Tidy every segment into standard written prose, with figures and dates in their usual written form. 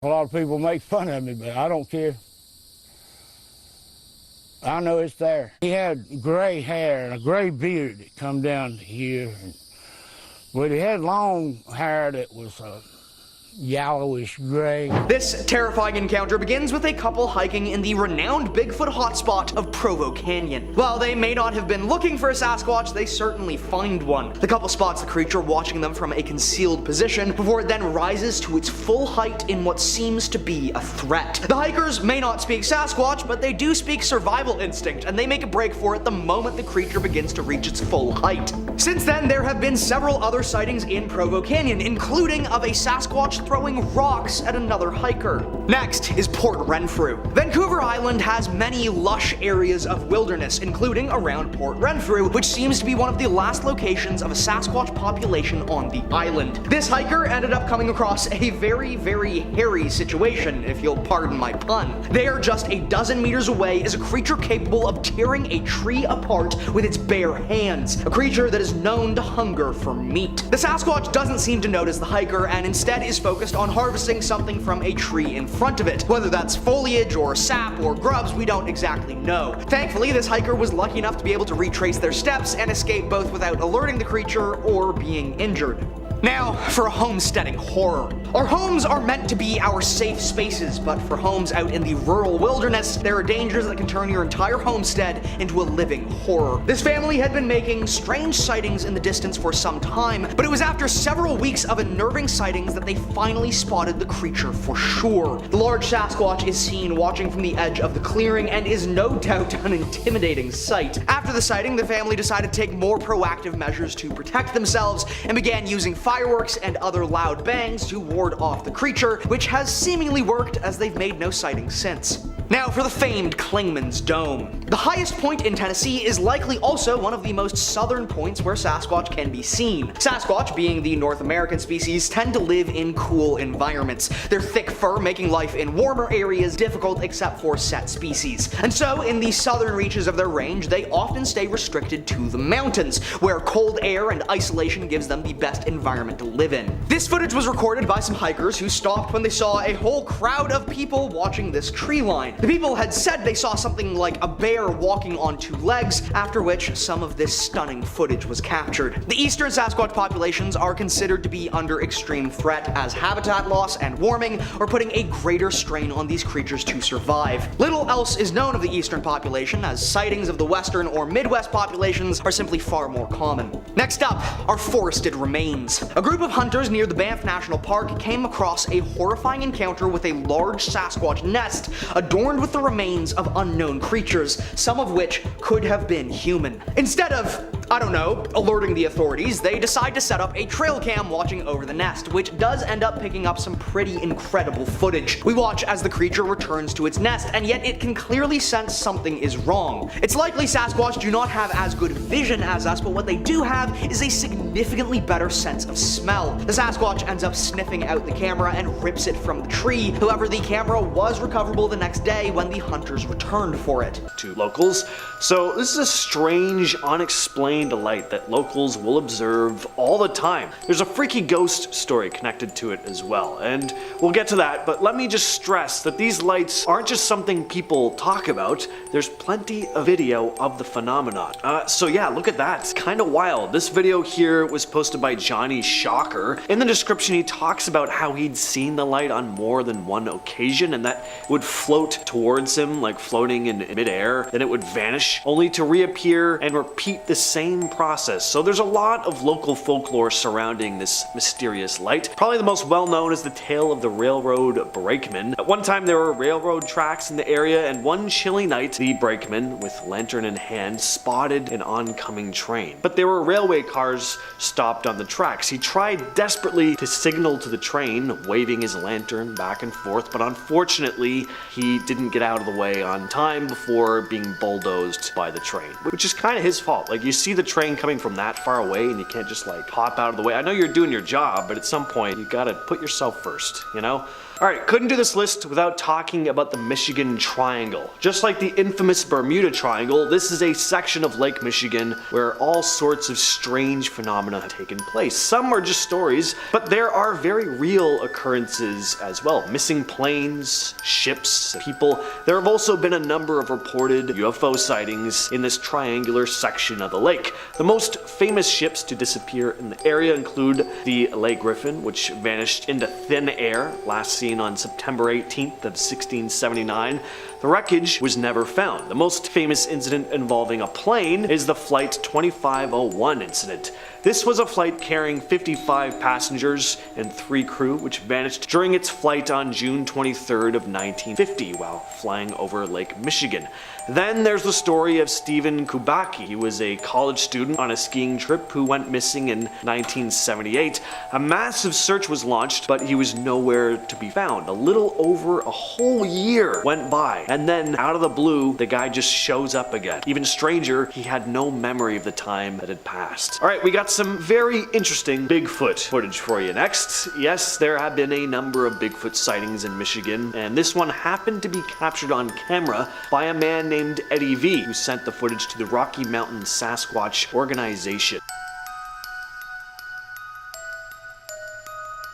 A lot of people make fun of me, but I don't care. I know it's there. He had gray hair and a gray beard that come down to here. But he had long hair that was yellowish gray. This terrifying encounter begins with a couple hiking in the renowned Bigfoot hotspot of Provo Canyon. While they may not have been looking for a Sasquatch, they certainly find one. The couple spots the creature watching them from a concealed position before it then rises to its full height in what seems to be a threat. The hikers may not speak Sasquatch, but they do speak survival instinct, and they make a break for it the moment the creature begins to reach its full height. Since then, there have been several other sightings in Provo Canyon, including of a Sasquatch throwing rocks at another hiker. Next is Port Renfrew. Vancouver Island has many lush areas of wilderness, including around Port Renfrew, which seems to be one of the last locations of a Sasquatch population on the island. This hiker ended up coming across a very, very hairy situation, if you'll pardon my pun. There, just a dozen meters away, is a creature capable of tearing a tree apart with its bare hands, a creature that is known to hunger for meat. The Sasquatch doesn't seem to notice the hiker and instead is focused on harvesting something from a tree in front of it. Whether that's foliage or sap or grubs, we don't exactly know. Thankfully, this hiker was lucky enough to be able to retrace their steps and escape both without alerting the creature or being injured. Now, for a homesteading horror. Our homes are meant to be our safe spaces, but for homes out in the rural wilderness, there are dangers that can turn your entire homestead into a living horror. This family had been making strange sightings in the distance for some time, but it was after several weeks of unnerving sightings that they finally spotted the creature for sure. The large Sasquatch is seen watching from the edge of the clearing and is no doubt an intimidating sight. After the sighting, the family decided to take more proactive measures to protect themselves and began using fireworks and other loud bangs to ward off the creature, which has seemingly worked as they've made no sightings since. Now for the famed Clingman's Dome. The highest point in Tennessee is likely also one of the most southern points where Sasquatch can be seen. Sasquatch, being the North American species, tend to live in cool environments, their thick fur making life in warmer areas difficult except for set species. And so, in the southern reaches of their range, they often stay restricted to the mountains, where cold air and isolation gives them the best environment to live in. This footage was recorded by some hikers who stopped when they saw a whole crowd of people watching this tree line. The people had said they saw something like a bear walking on two legs, after which some of this stunning footage was captured. The eastern Sasquatch populations are considered to be under extreme threat, as habitat loss and warming are putting a greater strain on these creatures to survive. Little else is known of the eastern population, as sightings of the western or midwest populations are simply far more common. Next up are forested remains. A group of hunters near the Banff National Park came across a horrifying encounter with a large Sasquatch nest adorned with the remains of unknown creatures, some of which could have been human. Instead of, I don't know, alerting the authorities, they decide to set up a trail cam watching over the nest, which does end up picking up some pretty incredible footage. We watch as the creature returns to its nest, and yet it can clearly sense something is wrong. It's likely Sasquatch do not have as good vision as us, but what they do have is a significantly better sense of smell. The Sasquatch ends up sniffing out the camera and rips it from the tree. However, the camera was recoverable the next day when the hunters returned for it. To locals. So this is a strange, unexplained light that locals will observe all the time. There's a freaky ghost story connected to it as well, and we'll get to that, but let me just stress that these lights aren't just something people talk about. There's plenty of video of the phenomenon. So yeah, look at that. It's kind of wild. This video here was posted by Johnny Shocker. In the description, he talks about how he'd seen the light on more than one occasion, and that it would float towards him, like floating in midair, then it would vanish, only to reappear and repeat the same process. So there's a lot of local folklore surrounding this mysterious light. Probably the most well-known is the tale of the railroad brakeman. At one time, there were railroad tracks in the area, and one chilly night, the brakeman, with lantern in hand, spotted an oncoming train. But there were railway cars stopped on the tracks. He tried desperately to signal to the train, waving his lantern back and forth, but unfortunately, he didn't get out of the way on time before being bulldozed by the train, which is kind of his fault. Like, you see the train coming from that far away and you can't just like hop out of the way. I know you're doing your job, but at some point you gotta put yourself first, you know? Alright, couldn't do this list without talking about the Michigan Triangle. Just like the infamous Bermuda Triangle, this is a section of Lake Michigan where all sorts of strange phenomena have taken place. Some are just stories, but there are very real occurrences as well. Missing planes, ships, people. There have also been a number of reported UFO sightings in this triangular section of the lake. The most famous ships to disappear in the area include the Le Griffin, which vanished into thin air, last seen on September 18th of 1679. The wreckage was never found. The most famous incident involving a plane is the Flight 2501 incident. This was a flight carrying 55 passengers and 3 crew, which vanished during its flight on June 23rd of 1950 while flying over Lake Michigan. Then there's the story of Stephen Kubacki. He was a college student on a skiing trip who went missing in 1978. A massive search was launched, but he was nowhere to be found. A little over a whole year went by, and then out of the blue, the guy just shows up again. Even stranger, he had no memory of the time that had passed. Alright, we got some very interesting Bigfoot footage for you next. Yes, there have been a number of Bigfoot sightings in Michigan, and this one happened to be captured on camera by a man named Eddie V, who sent the footage to the Rocky Mountain Sasquatch organization.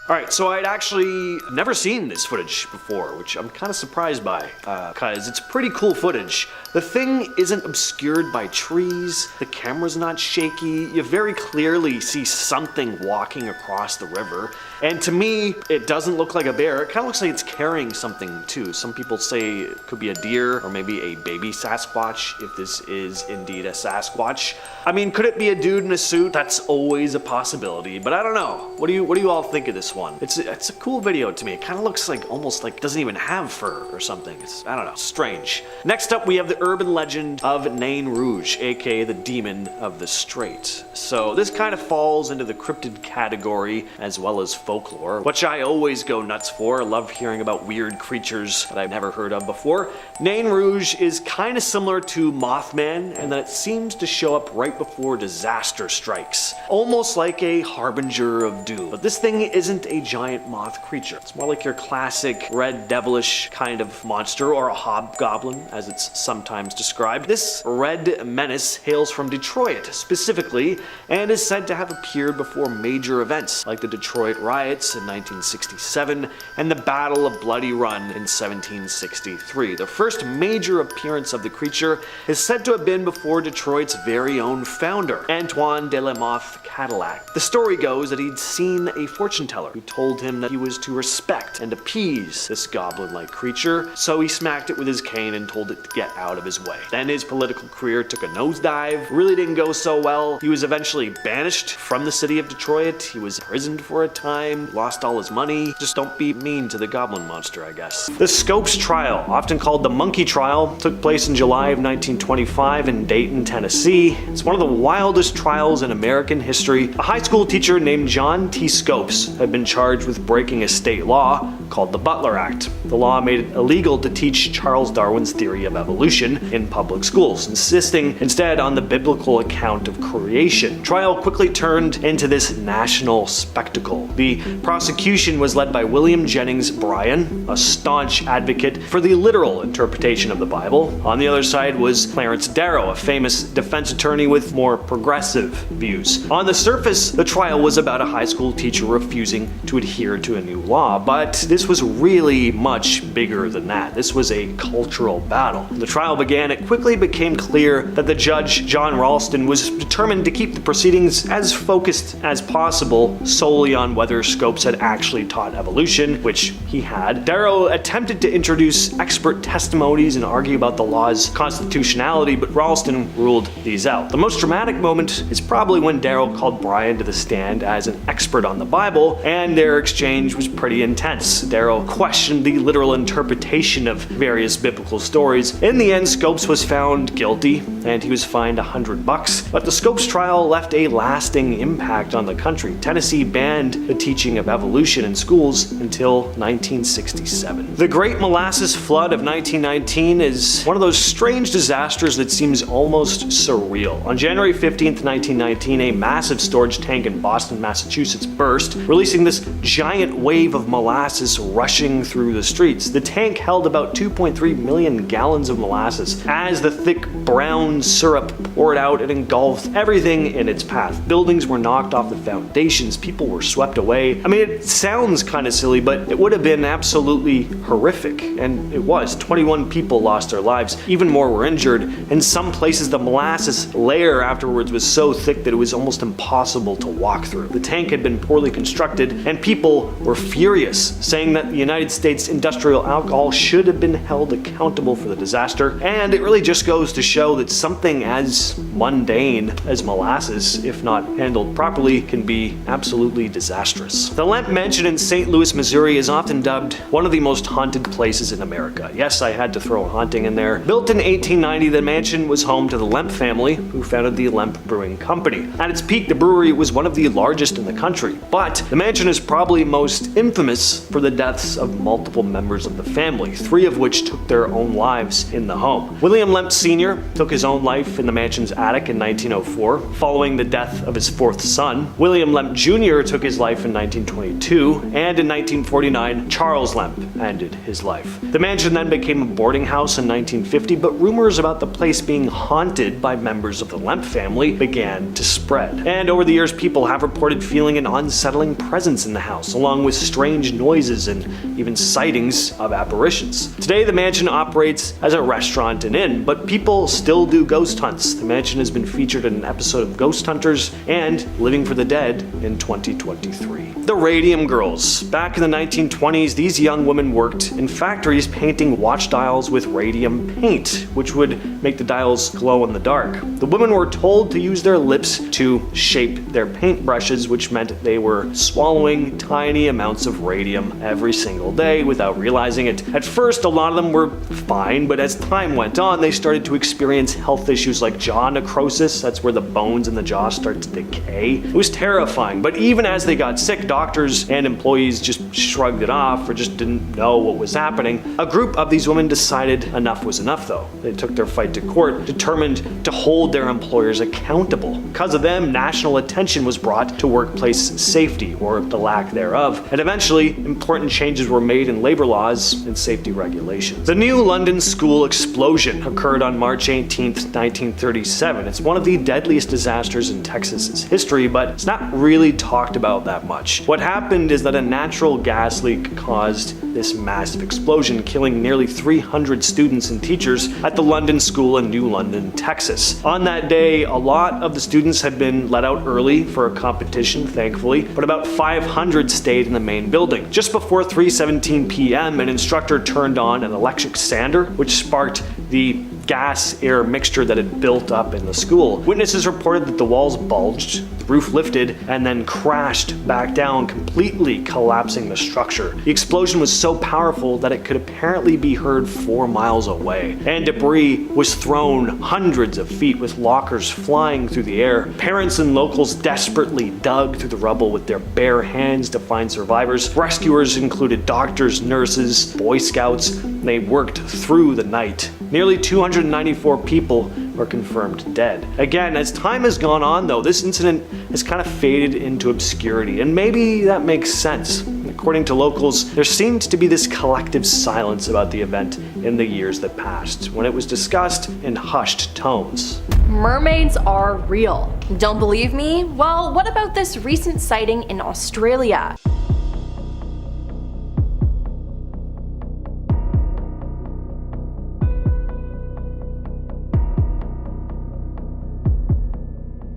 Alright, so I'd actually never seen this footage before, which I'm kind of surprised by, because it's pretty cool footage. The thing isn't obscured by trees, the camera's not shaky, you very clearly see something walking across the river, and to me, it doesn't look like a bear, it kind of looks like it's carrying something too. Some people say it could be a deer, or maybe a baby Sasquatch, if this is indeed a Sasquatch. I mean, could it be a dude in a suit? That's always a possibility, but I don't know. What do you all think of this one? It's a cool video to me. It kind of looks like almost like it doesn't even have fur or something. I don't know, strange. Next up, we have the urban legend of Nain Rouge, aka the demon of the Strait. So this kind of falls into the cryptid category as well as folklore, which I always go nuts for. I love hearing about weird creatures that I've never heard of before. Nain Rouge is kind of similar to Mothman, and that it seems to show up right before disaster strikes, almost like a harbinger of doom. But this thing isn't a giant moth creature. It's more like your classic red devilish kind of monster, or a hobgoblin as it's sometimes described. This red menace hails from Detroit specifically, and is said to have appeared before major events like the Detroit riots in 1967 and the Battle of Bloody Run in 1763. The first major appearance of the creature is said to have been before Detroit's very own founder, Antoine de la Mothe Cadillac. The story goes that he'd seen a fortune teller who told him that he was to respect and appease this goblin-like creature, so he smacked it with his cane and told it to get out of his way. Then his political career took a nosedive, really didn't go so well. He was eventually banished from the city of Detroit, he was imprisoned for a time, lost all his money. Just don't be mean to the goblin monster, I guess. The Scopes trial, often called the Monkey Trial, took place in July of 1925 in Dayton, Tennessee. It's one of the wildest trials in American history. A high school teacher named John T. Scopes had been charged with breaking a state law called the Butler Act. The law made it illegal to teach Charles Darwin's theory of evolution in public schools, insisting instead on the biblical account of creation. Trial quickly turned into this national spectacle. The prosecution was led by William Jennings Bryan, a staunch advocate for the literal interpretation of the Bible. On the other side was Clarence Darrow, a famous defense attorney with more progressive views. On the surface, the trial was about a high school teacher refusing to adhere to a new law, but this was really much bigger than that. This was a cultural battle. When the trial began, it quickly became clear that the judge, John Ralston, was determined to keep the proceedings as focused as possible solely on whether Scopes had actually taught evolution, which he had. Darrow attempted to introduce expert testimonies and argue about the law's constitutionality, but Ralston ruled these out. The most dramatic moment is probably when Darrow called Bryan to the stand as an expert on the Bible, and their exchange was pretty intense. Darrow questioned the literal interpretation of various biblical stories. In the end, Scopes was found guilty, and he was fined $100. But the Scopes trial left a lasting impact on the country. Tennessee banned the teaching of evolution in schools until 1967. The Great Molasses Flood of 1919 is one of those strange disasters that seems almost surreal. On January 15th, 1919, a massive storage tank in Boston, Massachusetts burst, releasing the this giant wave of molasses rushing through the streets. The tank held about 2.3 million gallons of molasses. As the thick brown syrup poured out, it engulfed everything in its path. Buildings were knocked off the foundations, people were swept away. I mean, it sounds kind of silly, but it would have been absolutely horrific, and it was. 21 people lost their lives, even more were injured. In some places, the molasses layer afterwards was so thick that it was almost impossible to walk through. The tank had been poorly constructed, and people were furious, saying that the United States Industrial Alcohol should have been held accountable for the disaster. And it really just goes to show that something as mundane as molasses, if not handled properly, can be absolutely disastrous. The Lemp Mansion in St. Louis, Missouri is often dubbed one of the most haunted places in America. Yes, I had to throw haunting in there. Built in 1890, the mansion was home to the Lemp family, who founded the Lemp Brewing Company. At its peak, the brewery was one of the largest in the country, but the mansion is probably most infamous for the deaths of multiple members of the family, 3 of which took their own lives in the home. William Lemp Sr. took his own life in the mansion's attic in 1904, following the death of his 4th son. William Lemp Jr. took his life in 1922, and in 1949, Charles Lemp ended his life. The mansion then became a boarding house in 1950, but rumors about the place being haunted by members of the Lemp family began to spread. And over the years, people have reported feeling an unsettling presence in the house, along with strange noises and even sightings of apparitions. Today, the mansion operates as a restaurant and inn, but people still do ghost hunts. The mansion has been featured in an episode of Ghost Hunters and Living for the Dead in 2023. The Radium Girls. Back in the 1920s, these young women worked in factories painting watch dials with radium paint, which would make the dials glow in the dark. The women were told to use their lips to shape their paintbrushes, which meant they were swallowing tiny amounts of radium every single day without realizing it. At first, a lot of them were fine, but as time went on, they started to experience health issues like jaw necrosis. That's where the bones in the jaw start to decay. It was terrifying, but even as they got sick, doctors and employees just shrugged it off or just didn't know what was happening. A group of these women decided enough was enough, though. They took their fight to court, determined to hold their employers accountable. Because of them, national attention was brought to workplace safety, or the lack thereof, and eventually important changes were made in labor laws and safety regulations. The New London School explosion occurred on March 18, 1937. It's one of the deadliest disasters in Texas's history, but it's not really talked about that much. What happened is that a natural gas leak caused this massive explosion, killing nearly 300 students and teachers at the London School in New London, Texas. On that day, a lot of the students had been let out early for a competition, thankfully, but about 500 stayed in the main building. Just before 3:17 p.m., an instructor turned on an electric sander, which sparked the gas-air mixture that had built up in the school. Witnesses reported that the walls bulged, the roof lifted, and then crashed back down, completely collapsing the structure. The explosion was so powerful that it could apparently be heard 4 miles away, and debris was thrown hundreds of feet, with lockers flying through the air. Parents and locals desperately dug through the rubble with their bare hands to find survivors. Rescuers included doctors, nurses, Boy Scouts. They worked through the night. Nearly 294 people were confirmed dead. Again, as time has gone on, though, this incident has kind of faded into obscurity, and maybe that makes sense. According to locals, there seemed to be this collective silence about the event in the years that passed, when it was discussed in hushed tones. Mermaids are real. Don't believe me? Well, what about this recent sighting in Australia?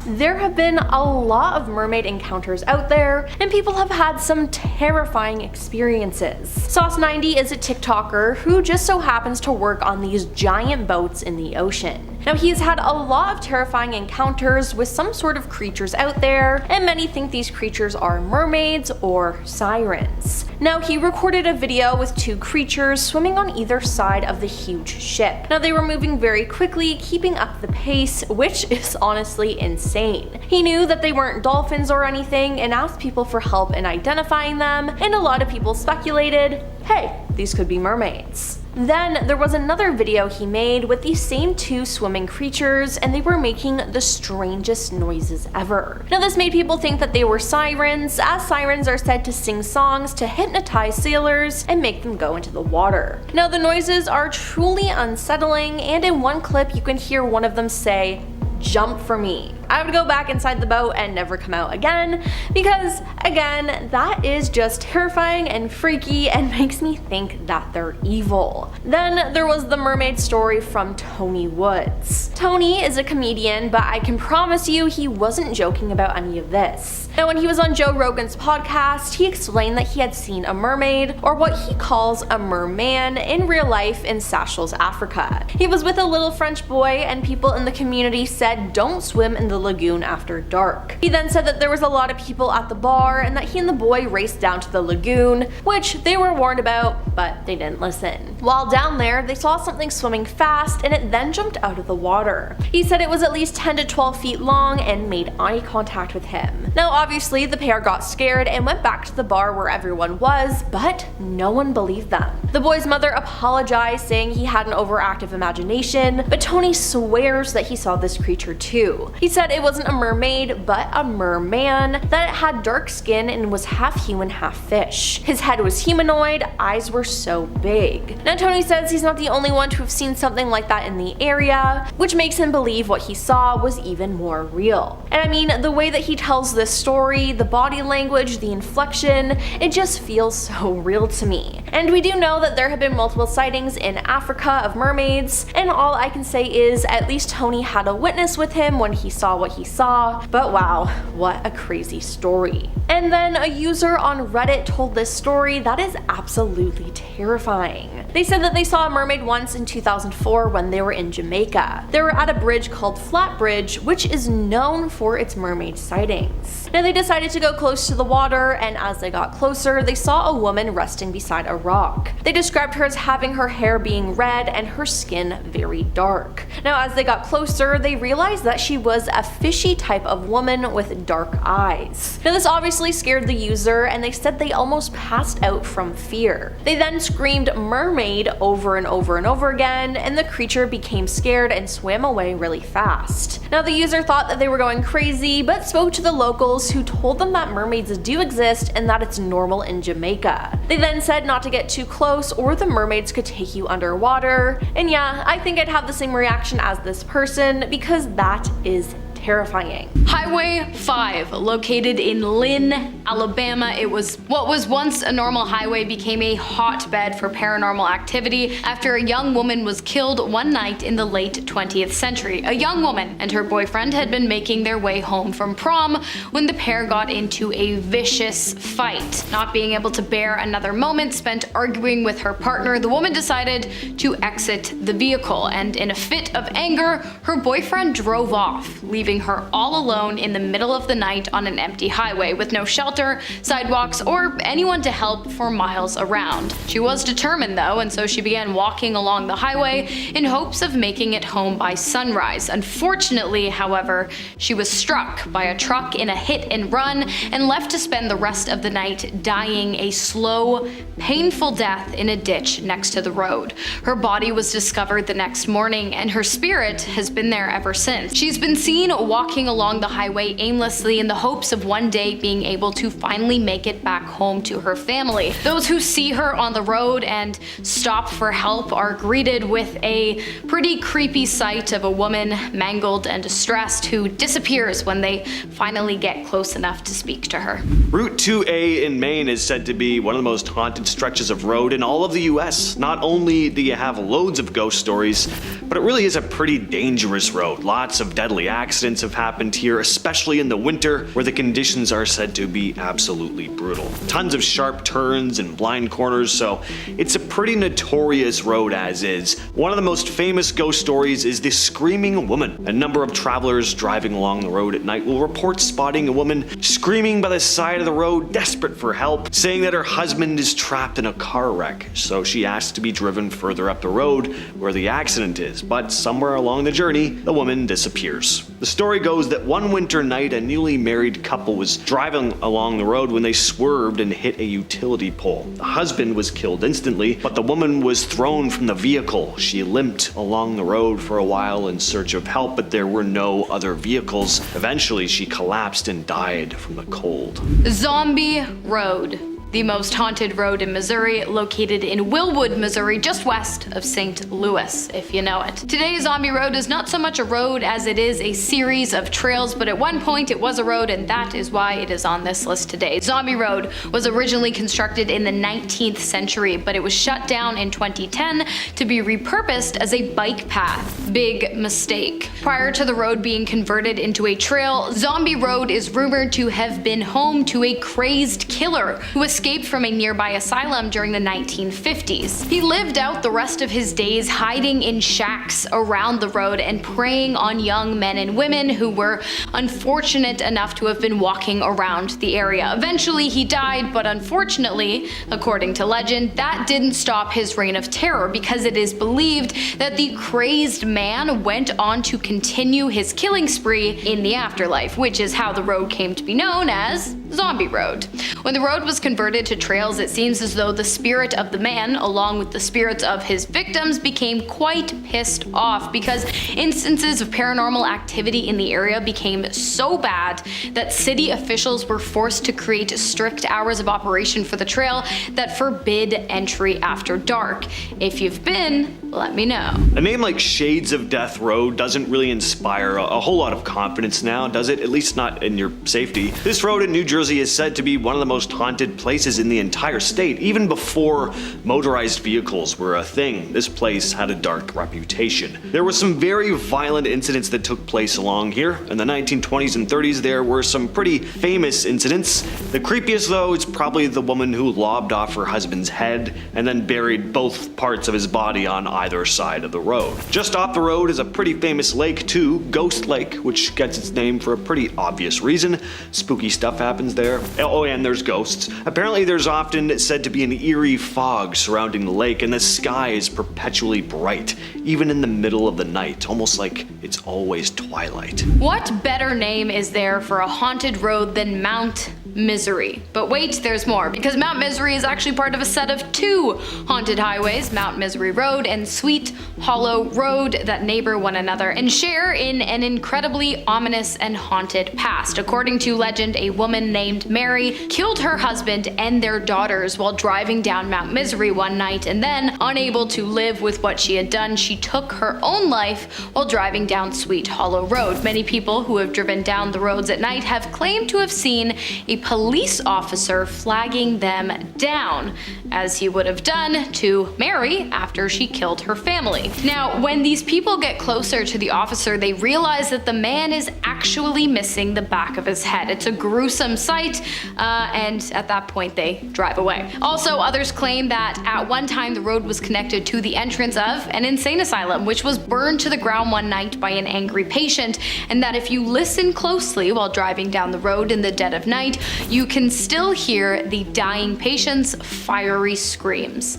There have been a lot of mermaid encounters out there, and people have had some terrifying experiences. Sauce90 is a TikToker who just so happens to work on these giant boats in the ocean. Now, he's had a lot of terrifying encounters with some sort of creatures out there, and many think these creatures are mermaids or sirens. Now, he recorded a video with 2 creatures swimming on either side of the huge ship. Now, they were moving very quickly, keeping up the pace, which is honestly insane. He knew that they weren't dolphins or anything and asked people for help in identifying them, and a lot of people speculated, hey, these could be mermaids. Then there was another video he made with these same two swimming creatures, and they were making the strangest noises ever. Now this made people think that they were sirens, as sirens are said to sing songs to hypnotize sailors and make them go into the water. Now the noises are truly unsettling, and in one clip you can hear one of them say, "Jump for me." I would go back inside the boat and never come out again, because again, that is just terrifying and freaky and makes me think that they're evil. Then there was the mermaid story from Tony Woods. Tony is a comedian, but I can promise you he wasn't joking about any of this. Now when he was on Joe Rogan's podcast, he explained that he had seen a mermaid, or what he calls a merman, in real life in Seychelles, Africa. He was with a little French boy, and people in the community said don't swim in the lagoon after dark. He then said that there was a lot of people at the bar and that he and the boy raced down to the lagoon, which they were warned about, but they didn't listen. While down there, they saw something swimming fast and it then jumped out of the water. He said it was at least 10 to 12 feet long and made eye contact with him. Now obviously the pair got scared and went back to the bar where everyone was, but no one believed them. The boy's mother apologized, saying he had an overactive imagination, but Tony swears that he saw this creature too. He said it wasn't a mermaid, but a merman, that it had dark skin and was half human, half fish. His head was humanoid, eyes were so big. Now Tony says he's not the only one to have seen something like that in the area, which makes him believe what he saw was even more real. And I mean, the way that he tells this story, the body language, the inflection, it just feels so real to me. And we do know that there have been multiple sightings in Africa of mermaids, and all I can say is at least Tony had a witness with him when he saw what he saw, but wow, what a crazy story. And then a user on Reddit told this story that is absolutely terrifying. They said that they saw a mermaid once in 2004 when they were in Jamaica. They were at a bridge called Flat Bridge, which is known for its mermaid sightings. Now they decided to go close to the water, and as they got closer, they saw a woman resting beside a rock. They described her as having her hair being red and her skin very dark. Now as they got closer, they realized that she was a fishy type of woman with dark eyes. Now this obviously scared the user, and they said they almost passed out from fear. They then screamed mermaid over and over and over again, and the creature became scared and swam away really fast. Now the user thought that they were going crazy, but spoke to the locals, who told them that mermaids do exist and that it's normal in Jamaica. They then said not to get too close or the mermaids could take you underwater, and yeah, I think I'd have the same reaction as this person, because that is terrifying. Highway 5, located in Lynn, Alabama. It was what was once a normal highway became a hotbed for paranormal activity after a young woman was killed one night in the late 20th century. A young woman and her boyfriend had been making their way home from prom when the pair got into a vicious fight. Not being able to bear another moment spent arguing with her partner, the woman decided to exit the vehicle, and in a fit of anger, her boyfriend drove off, leaving her all alone in the middle of the night on an empty highway with no shelter, sidewalks, or anyone to help for miles around. She was determined though, and so she began walking along the highway in hopes of making it home by sunrise. Unfortunately, however, she was struck by a truck in a hit and run and left to spend the rest of the night dying a slow, painful death in a ditch next to the road. Her body was discovered the next morning, and her spirit has been there ever since. She's been seen walking along the highway aimlessly in the hopes of one day being able to finally make it back home to her family. Those who see her on the road and stop for help are greeted with a pretty creepy sight of a woman mangled and distressed who disappears when they finally get close enough to speak to her. Route 2A in Maine is said to be one of the most haunted stretches of road in all of the US. Not only do you have loads of ghost stories, but it really is a pretty dangerous road. Lots of deadly accidents have happened here, especially in the winter, where the conditions are said to be absolutely brutal. Tons of sharp turns and blind corners, so it's a pretty notorious road as is. One of the most famous ghost stories is the Screaming Woman. A number of travelers driving along the road at night will report spotting a woman screaming by the side of the road, desperate for help, saying that her husband is trapped in a car wreck, so she asks to be driven further up the road where the accident is, but somewhere along the journey, the woman disappears. The story goes that one winter night, a newly married couple was driving along the road when they swerved and hit a utility pole. The husband was killed instantly, but the woman was thrown from the vehicle. She limped along the road for a while in search of help, but there were no other vehicles. Eventually, she collapsed and died from the cold. Zombie Road, the most haunted road in Missouri, located in Willwood, Missouri, just west of St. Louis, if you know it. Today, Zombie Road is not so much a road as it is a series of trails, but at one point it was a road, and that is why it is on this list today. Zombie Road was originally constructed in the 19th century, but it was shut down in 2010 to be repurposed as a bike path. Big mistake. Prior to the road being converted into a trail, Zombie Road is rumored to have been home to a crazed killer who escaped from a nearby asylum during the 1950s. He lived out the rest of his days hiding in shacks around the road and preying on young men and women who were unfortunate enough to have been walking around the area. Eventually he died, but unfortunately, according to legend, that didn't stop his reign of terror, because it is believed that the crazed man went on to continue his killing spree in the afterlife, which is how the road came to be known as Zombie Road. When the road was converted to trails, it seems as though the spirit of the man, along with the spirits of his victims, became quite pissed off, because instances of paranormal activity in the area became so bad that city officials were forced to create strict hours of operation for the trail that forbid entry after dark. If you've been, let me know. A name like Shades of Death Road doesn't really inspire a whole lot of confidence now, does it? At least not in your safety. This road in New Jersey is said to be one of the most haunted places in the entire state. Even before motorized vehicles were a thing, this place had a dark reputation. There were some very violent incidents that took place along here. In the 1920s and 30s, there were some pretty famous incidents. The creepiest, though, is probably the woman who lobbed off her husband's head and then buried both parts of his body on either side of the road. Just off the road is a pretty famous lake too, Ghost Lake, which gets its name for a pretty obvious reason. Spooky stuff happens there. Oh, and there's ghosts. Apparently there's often said to be an eerie fog surrounding the lake, and the sky is perpetually bright, even in the middle of the night, almost like it's always twilight. What better name is there for a haunted road than Mount Misery? But wait, there's more, because Mount Misery is actually part of a set of two haunted highways, Mount Misery Road and Sweet Hollow Road, that neighbor one another and share in an incredibly ominous and haunted past. According to legend, a woman named Mary killed her husband and their daughters while driving down Mount Misery one night, and then, unable to live with what she had done, she took her own life while driving down Sweet Hollow Road. Many people who have driven down the roads at night have claimed to have seen a police officer flagging them down, as he would have done to Mary after she killed her family. Now, when these people get closer to the officer, they realize that the man is actually missing the back of his head. It's a gruesome sight, and at that point they drive away. Also, others claim that at one time the road was connected to the entrance of an insane asylum, which was burned to the ground one night by an angry patient, and that if you listen closely while driving down the road in the dead of night, you can still hear the dying patient's fiery screams.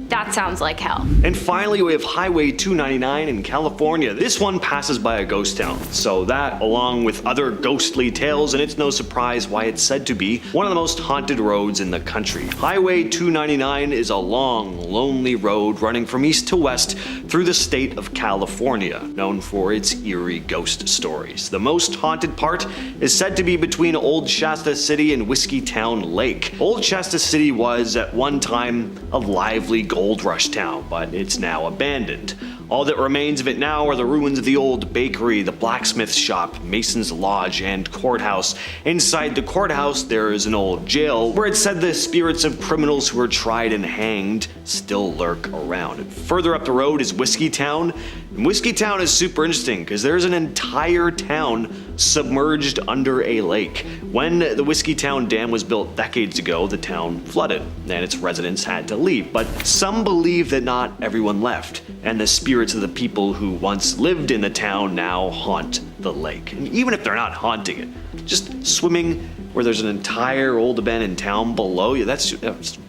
That sounds like hell. And finally, we have Highway 299 in California. This one passes by a ghost town, so that, along with other ghostly tales, and it's no surprise why it's said to be one of the most haunted roads in the country. Highway 299 is a long, lonely road running from east to west through the state of California, known for its eerie ghost stories. The most haunted part is said to be between Old Shasta City and Whiskeytown Lake. Old Shasta City was, at one time, a lively gold rush town, but it's now abandoned. All that remains of it now are the ruins of the old bakery, the blacksmith shop, Mason's Lodge, and courthouse. Inside the courthouse, there is an old jail where it's said the spirits of criminals who were tried and hanged still lurk around. And further up the road is Whiskeytown. And Whiskeytown is super interesting because there's an entire town submerged under a lake. When the Whiskeytown Dam was built decades ago, the town flooded and its residents had to leave. But some believe that not everyone left, and the spirits of the people who once lived in the town now haunt the lake. And even if they're not haunting it, just swimming where there's an entire old abandoned town below you, that's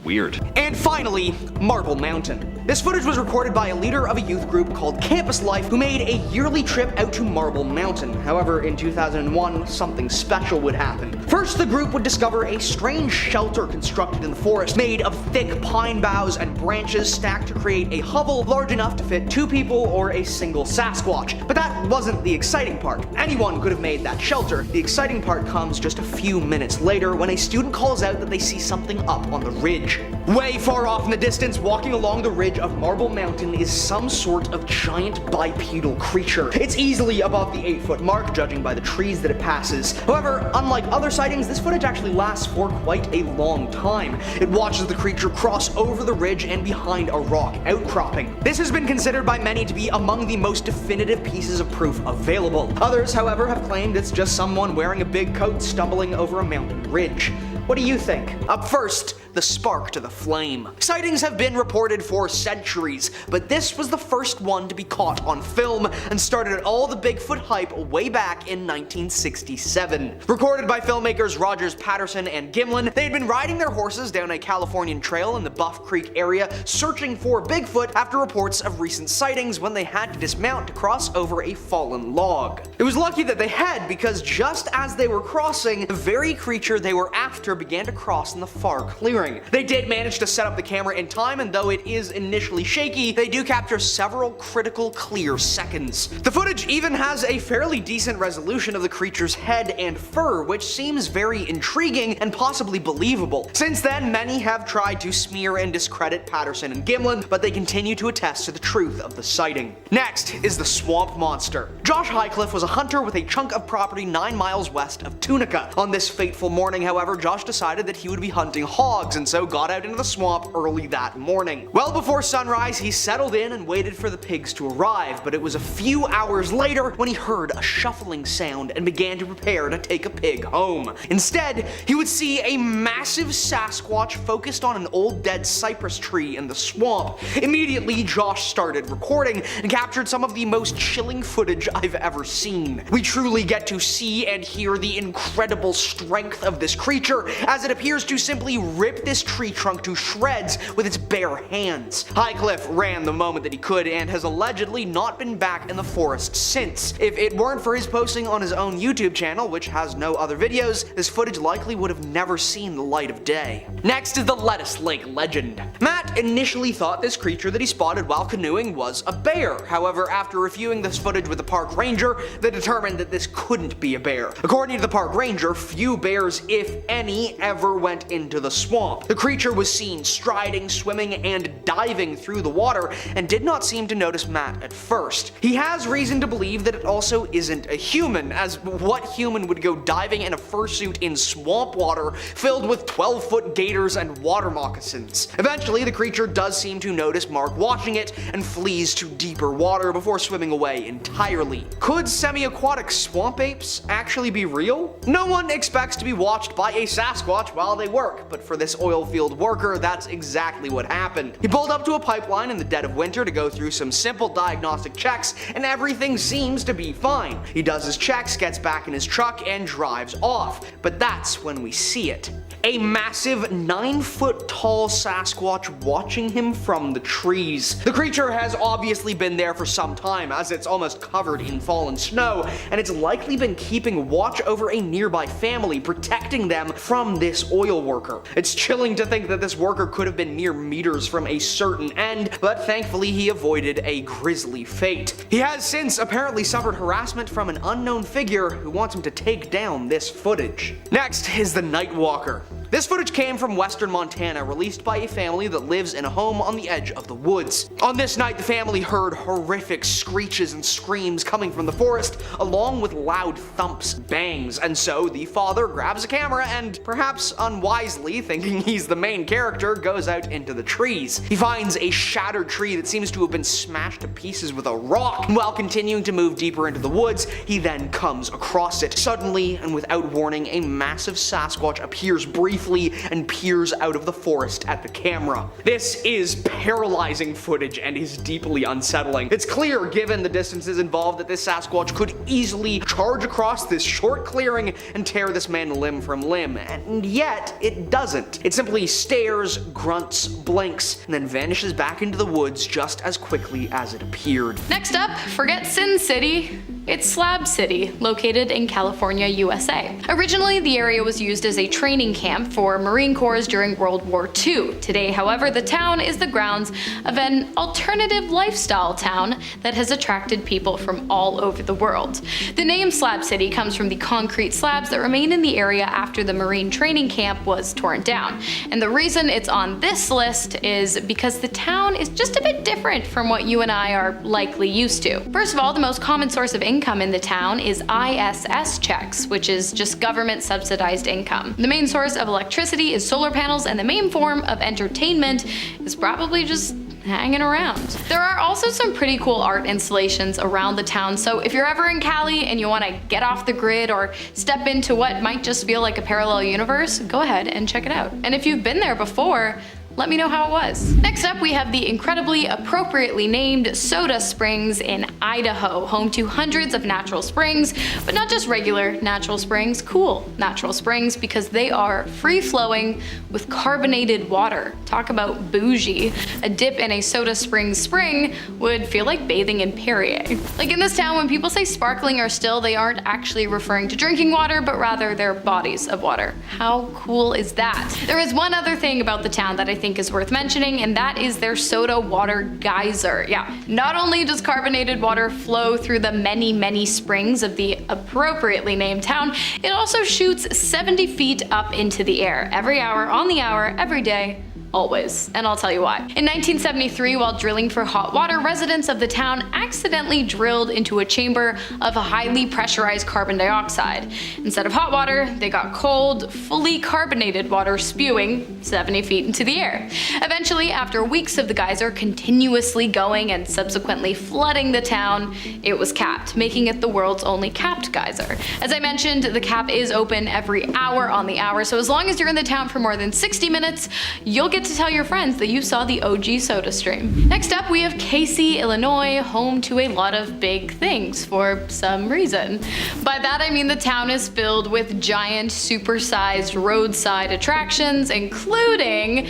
Weird. And finally, Marble Mountain. This footage was recorded by a leader of a youth group called Campus Life who made a yearly trip out to Marble Mountain. However, in 2001, something special would happen. First, the group would discover a strange shelter constructed in the forest, made of thick pine boughs and branches stacked to create a hovel large enough to fit 2 people or a single Sasquatch. But that wasn't the exciting part. Anyone could have made that shelter. The exciting part comes just a few minutes later when a student calls out that they see something up on the ridge. Way far off in the distance, walking along the ridge of Marble Mountain is some sort of giant bipedal creature. It's easily above the 8-foot mark, judging by the trees that it passes. However, unlike other sightings, this footage actually lasts for quite a long time. It watches the creature cross over the ridge and behind a rock outcropping. This has been considered by many to be among the most definitive pieces of proof available. Others, however, have claimed it's just someone wearing a big coat stumbling over a mountain ridge. What do you think? Up first, the spark to the flame. Sightings have been reported for centuries, but this was the first one to be caught on film and started all the Bigfoot hype way back in 1967. Recorded by filmmakers Rogers Patterson and Gimlin, they had been riding their horses down a Californian trail in the Buff Creek area searching for Bigfoot after reports of recent sightings when they had to dismount to cross over a fallen log. It was lucky that they had, because just as they were crossing, the very creature they were after began to cross in the far clearing. They did manage to set up the camera in time, and though it is initially shaky, they do capture several critical clear seconds. The footage even has a fairly decent resolution of the creature's head and fur, which seems very intriguing and possibly believable. Since then, many have tried to smear and discredit Patterson and Gimlin, but they continue to attest to the truth of the sighting. Next is the swamp monster. Josh Highcliffe was a hunter with a chunk of property 9 miles west of Tunica. On this fateful morning, however, Josh decided that he would be hunting hogs, and so got out into the swamp early that morning. Well before sunrise, he settled in and waited for the pigs to arrive, but it was a few hours later when he heard a shuffling sound and began to prepare to take a pig home. Instead, he would see a massive Sasquatch focused on an old dead cypress tree in the swamp. Immediately, Josh started recording and captured some of the most chilling footage I've ever seen. We truly get to see and hear the incredible strength of this creature as it appears to simply rip this tree trunk to shreds with its bare hands. Highcliffe ran the moment that he could and has allegedly not been back in the forest since. If it weren't for his posting on his own YouTube channel, which has no other videos, this footage likely would have never seen the light of day. Next is the Lettuce Lake legend. Matt initially thought this creature that he spotted while canoeing was a bear. However, after reviewing this footage with the park ranger, they determined that this couldn't be a bear. According to the park ranger, few bears, if any, ever went into the swamp. The creature was seen striding, swimming, and diving through the water, and did not seem to notice Matt at first. He has reason to believe that it also isn't a human, as what human would go diving in a fursuit in swamp water filled with 12-foot gators and water moccasins? Eventually, the creature does seem to notice Mark watching it and flees to deeper water before swimming away entirely. Could semi-aquatic swamp apes actually be real? No one expects to be watched by a Sasquatch while they work, but for this oil field worker, that's exactly what happened. He pulled up to a pipeline in the dead of winter to go through some simple diagnostic checks, and everything seems to be fine. He does his checks, gets back in his truck, and drives off. But that's when we see it. A massive 9-foot tall Sasquatch watching him from the trees. The creature has obviously been there for some time, as it's almost covered in fallen snow, and it's likely been keeping watch over a nearby family, protecting them from this oil worker. It's chilling to think that this worker could have been mere meters from a certain end, but thankfully he avoided a grisly fate. He has since apparently suffered harassment from an unknown figure who wants him to take down this footage. Next is the Nightwalker. This footage came from western Montana, released by a family that lives in a home on the edge of the woods. On this night, the family heard horrific screeches and screams coming from the forest, along with loud thumps, bangs, and so the father grabs a camera and, perhaps unwisely, thinking he's the main character, goes out into the trees. He finds a shattered tree that seems to have been smashed to pieces with a rock. While continuing to move deeper into the woods, he then comes across it. Suddenly, and without warning, a massive Sasquatch appears briefly briefly and peers out of the forest at the camera. This is paralyzing footage and is deeply unsettling. It's clear, given the distances involved, that this Sasquatch could easily charge across this short clearing and tear this man limb from limb, and yet it doesn't. It simply stares, grunts, blinks, and then vanishes back into the woods just as quickly as it appeared. Next up, forget Sin City. It's Slab City, located in California, USA. Originally, the area was used as a training camp for Marine Corps during World War II. Today, however, the town is the grounds of an alternative lifestyle town that has attracted people from all over the world. The name Slab City comes from the concrete slabs that remain in the area after the Marine training camp was torn down. And the reason it's on this list is because the town is just a bit different from what you and I are likely used to. First of all, the most common source of income in the town is ISS checks, which is just government subsidized income. The main source of electricity is solar panels, and the main form of entertainment is probably just hanging around. There are also some pretty cool art installations around the town, so if you're ever in Cali and you want to get off the grid or step into what might just feel like a parallel universe, go ahead and check it out. And if you've been there before, let me know how it was. Next up, we have the incredibly appropriately named Soda Springs in Idaho, home to hundreds of natural springs, but not just regular natural springs, cool natural springs, because they are free-flowing with carbonated water. Talk about bougie. A dip in a Soda Springs spring would feel like bathing in Perrier. Like in this town, when people say sparkling or still, they aren't actually referring to drinking water, but rather their bodies of water. How cool is that? There is one other thing about the town that I think is worth mentioning, and that is their soda water geyser. Yeah, not only does carbonated water flow through the many springs of the appropriately named town, it also shoots 70 feet up into the air every hour, on the hour, every day. Always, and I'll tell you why. In 1973, while drilling for hot water, residents of the town accidentally drilled into a chamber of highly pressurized carbon dioxide. Instead of hot water, they got cold, fully carbonated water spewing 70 feet into the air. Eventually, after weeks of the geyser continuously going and subsequently flooding the town, it was capped, making it the world's only capped geyser. As I mentioned, the cap is open every hour on the hour, so as long as you're in the town for more than 60 minutes, you'll get to tell your friends that you saw the OG soda stream. Next up, we have Casey, Illinois, home to a lot of big things for some reason. By that I mean the town is filled with giant, supersized roadside attractions, including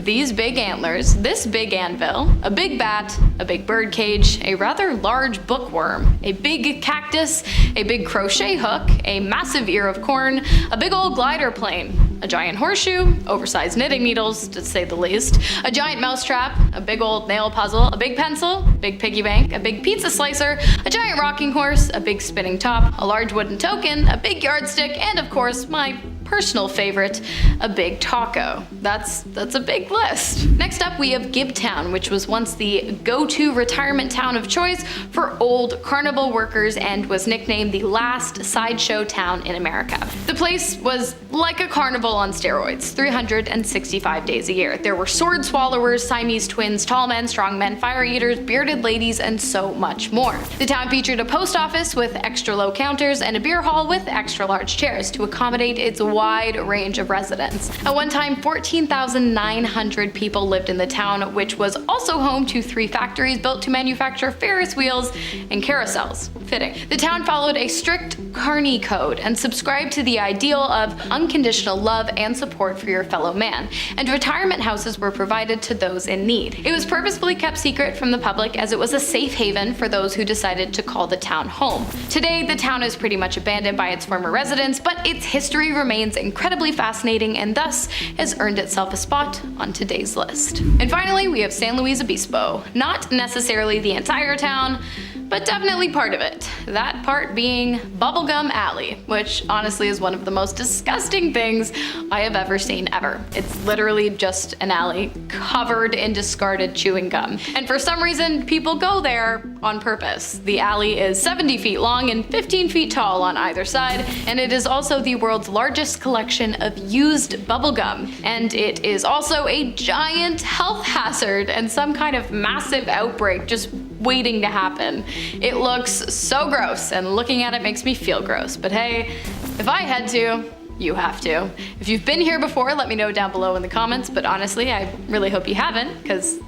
these big antlers, this big anvil, a big bat, a big bird cage, a rather large bookworm, a big cactus, a big crochet hook, a massive ear of corn, a big old glider plane, a giant horseshoe, oversized knitting needles, to say the least, a giant mousetrap, a big old nail puzzle, a big pencil, big piggy bank, a big pizza slicer, a giant rocking horse, a big spinning top, a large wooden token, a big yardstick, and of course my personal favorite, a big taco. That's a big list. Next up, we have Gibtown, which was once the go-to retirement town of choice for old carnival workers and was nicknamed the last sideshow town in America. The place was like a carnival on steroids, 365 days a year. There were sword swallowers, Siamese twins, tall men, strong men, fire eaters, bearded ladies, and so much more. The town featured a post office with extra low counters and a beer hall with extra large chairs to accommodate its wide range of residents. At one time, 14,900 people lived in the town, which was also home to 3 factories built to manufacture Ferris wheels and carousels. Fitting. The town followed a strict Carney code and subscribed to the ideal of unconditional love and support for your fellow man, and retirement houses were provided to those in need. It was purposefully kept secret from the public as it was a safe haven for those who decided to call the town home. Today, the town is pretty much abandoned by its former residents, but its history remains incredibly fascinating and thus has earned itself a spot on today's list. And finally, we have San Luis Obispo. Not necessarily the entire town, but definitely part of it. That part being Bubblegum Alley, which honestly is one of the most disgusting things I have ever seen ever. It's literally just an alley covered in discarded chewing gum. And for some reason, people go there on purpose. The alley is 70 feet long and 15 feet tall on either side, and it is also the world's largest collection of used bubblegum. And it is also a giant health hazard and some kind of massive outbreak just waiting to happen. It looks so gross, and looking at it makes me feel gross, but hey, if I had to, You have to. If you've been here before, let me know down below in the comments, but honestly, I really hope you haven't, because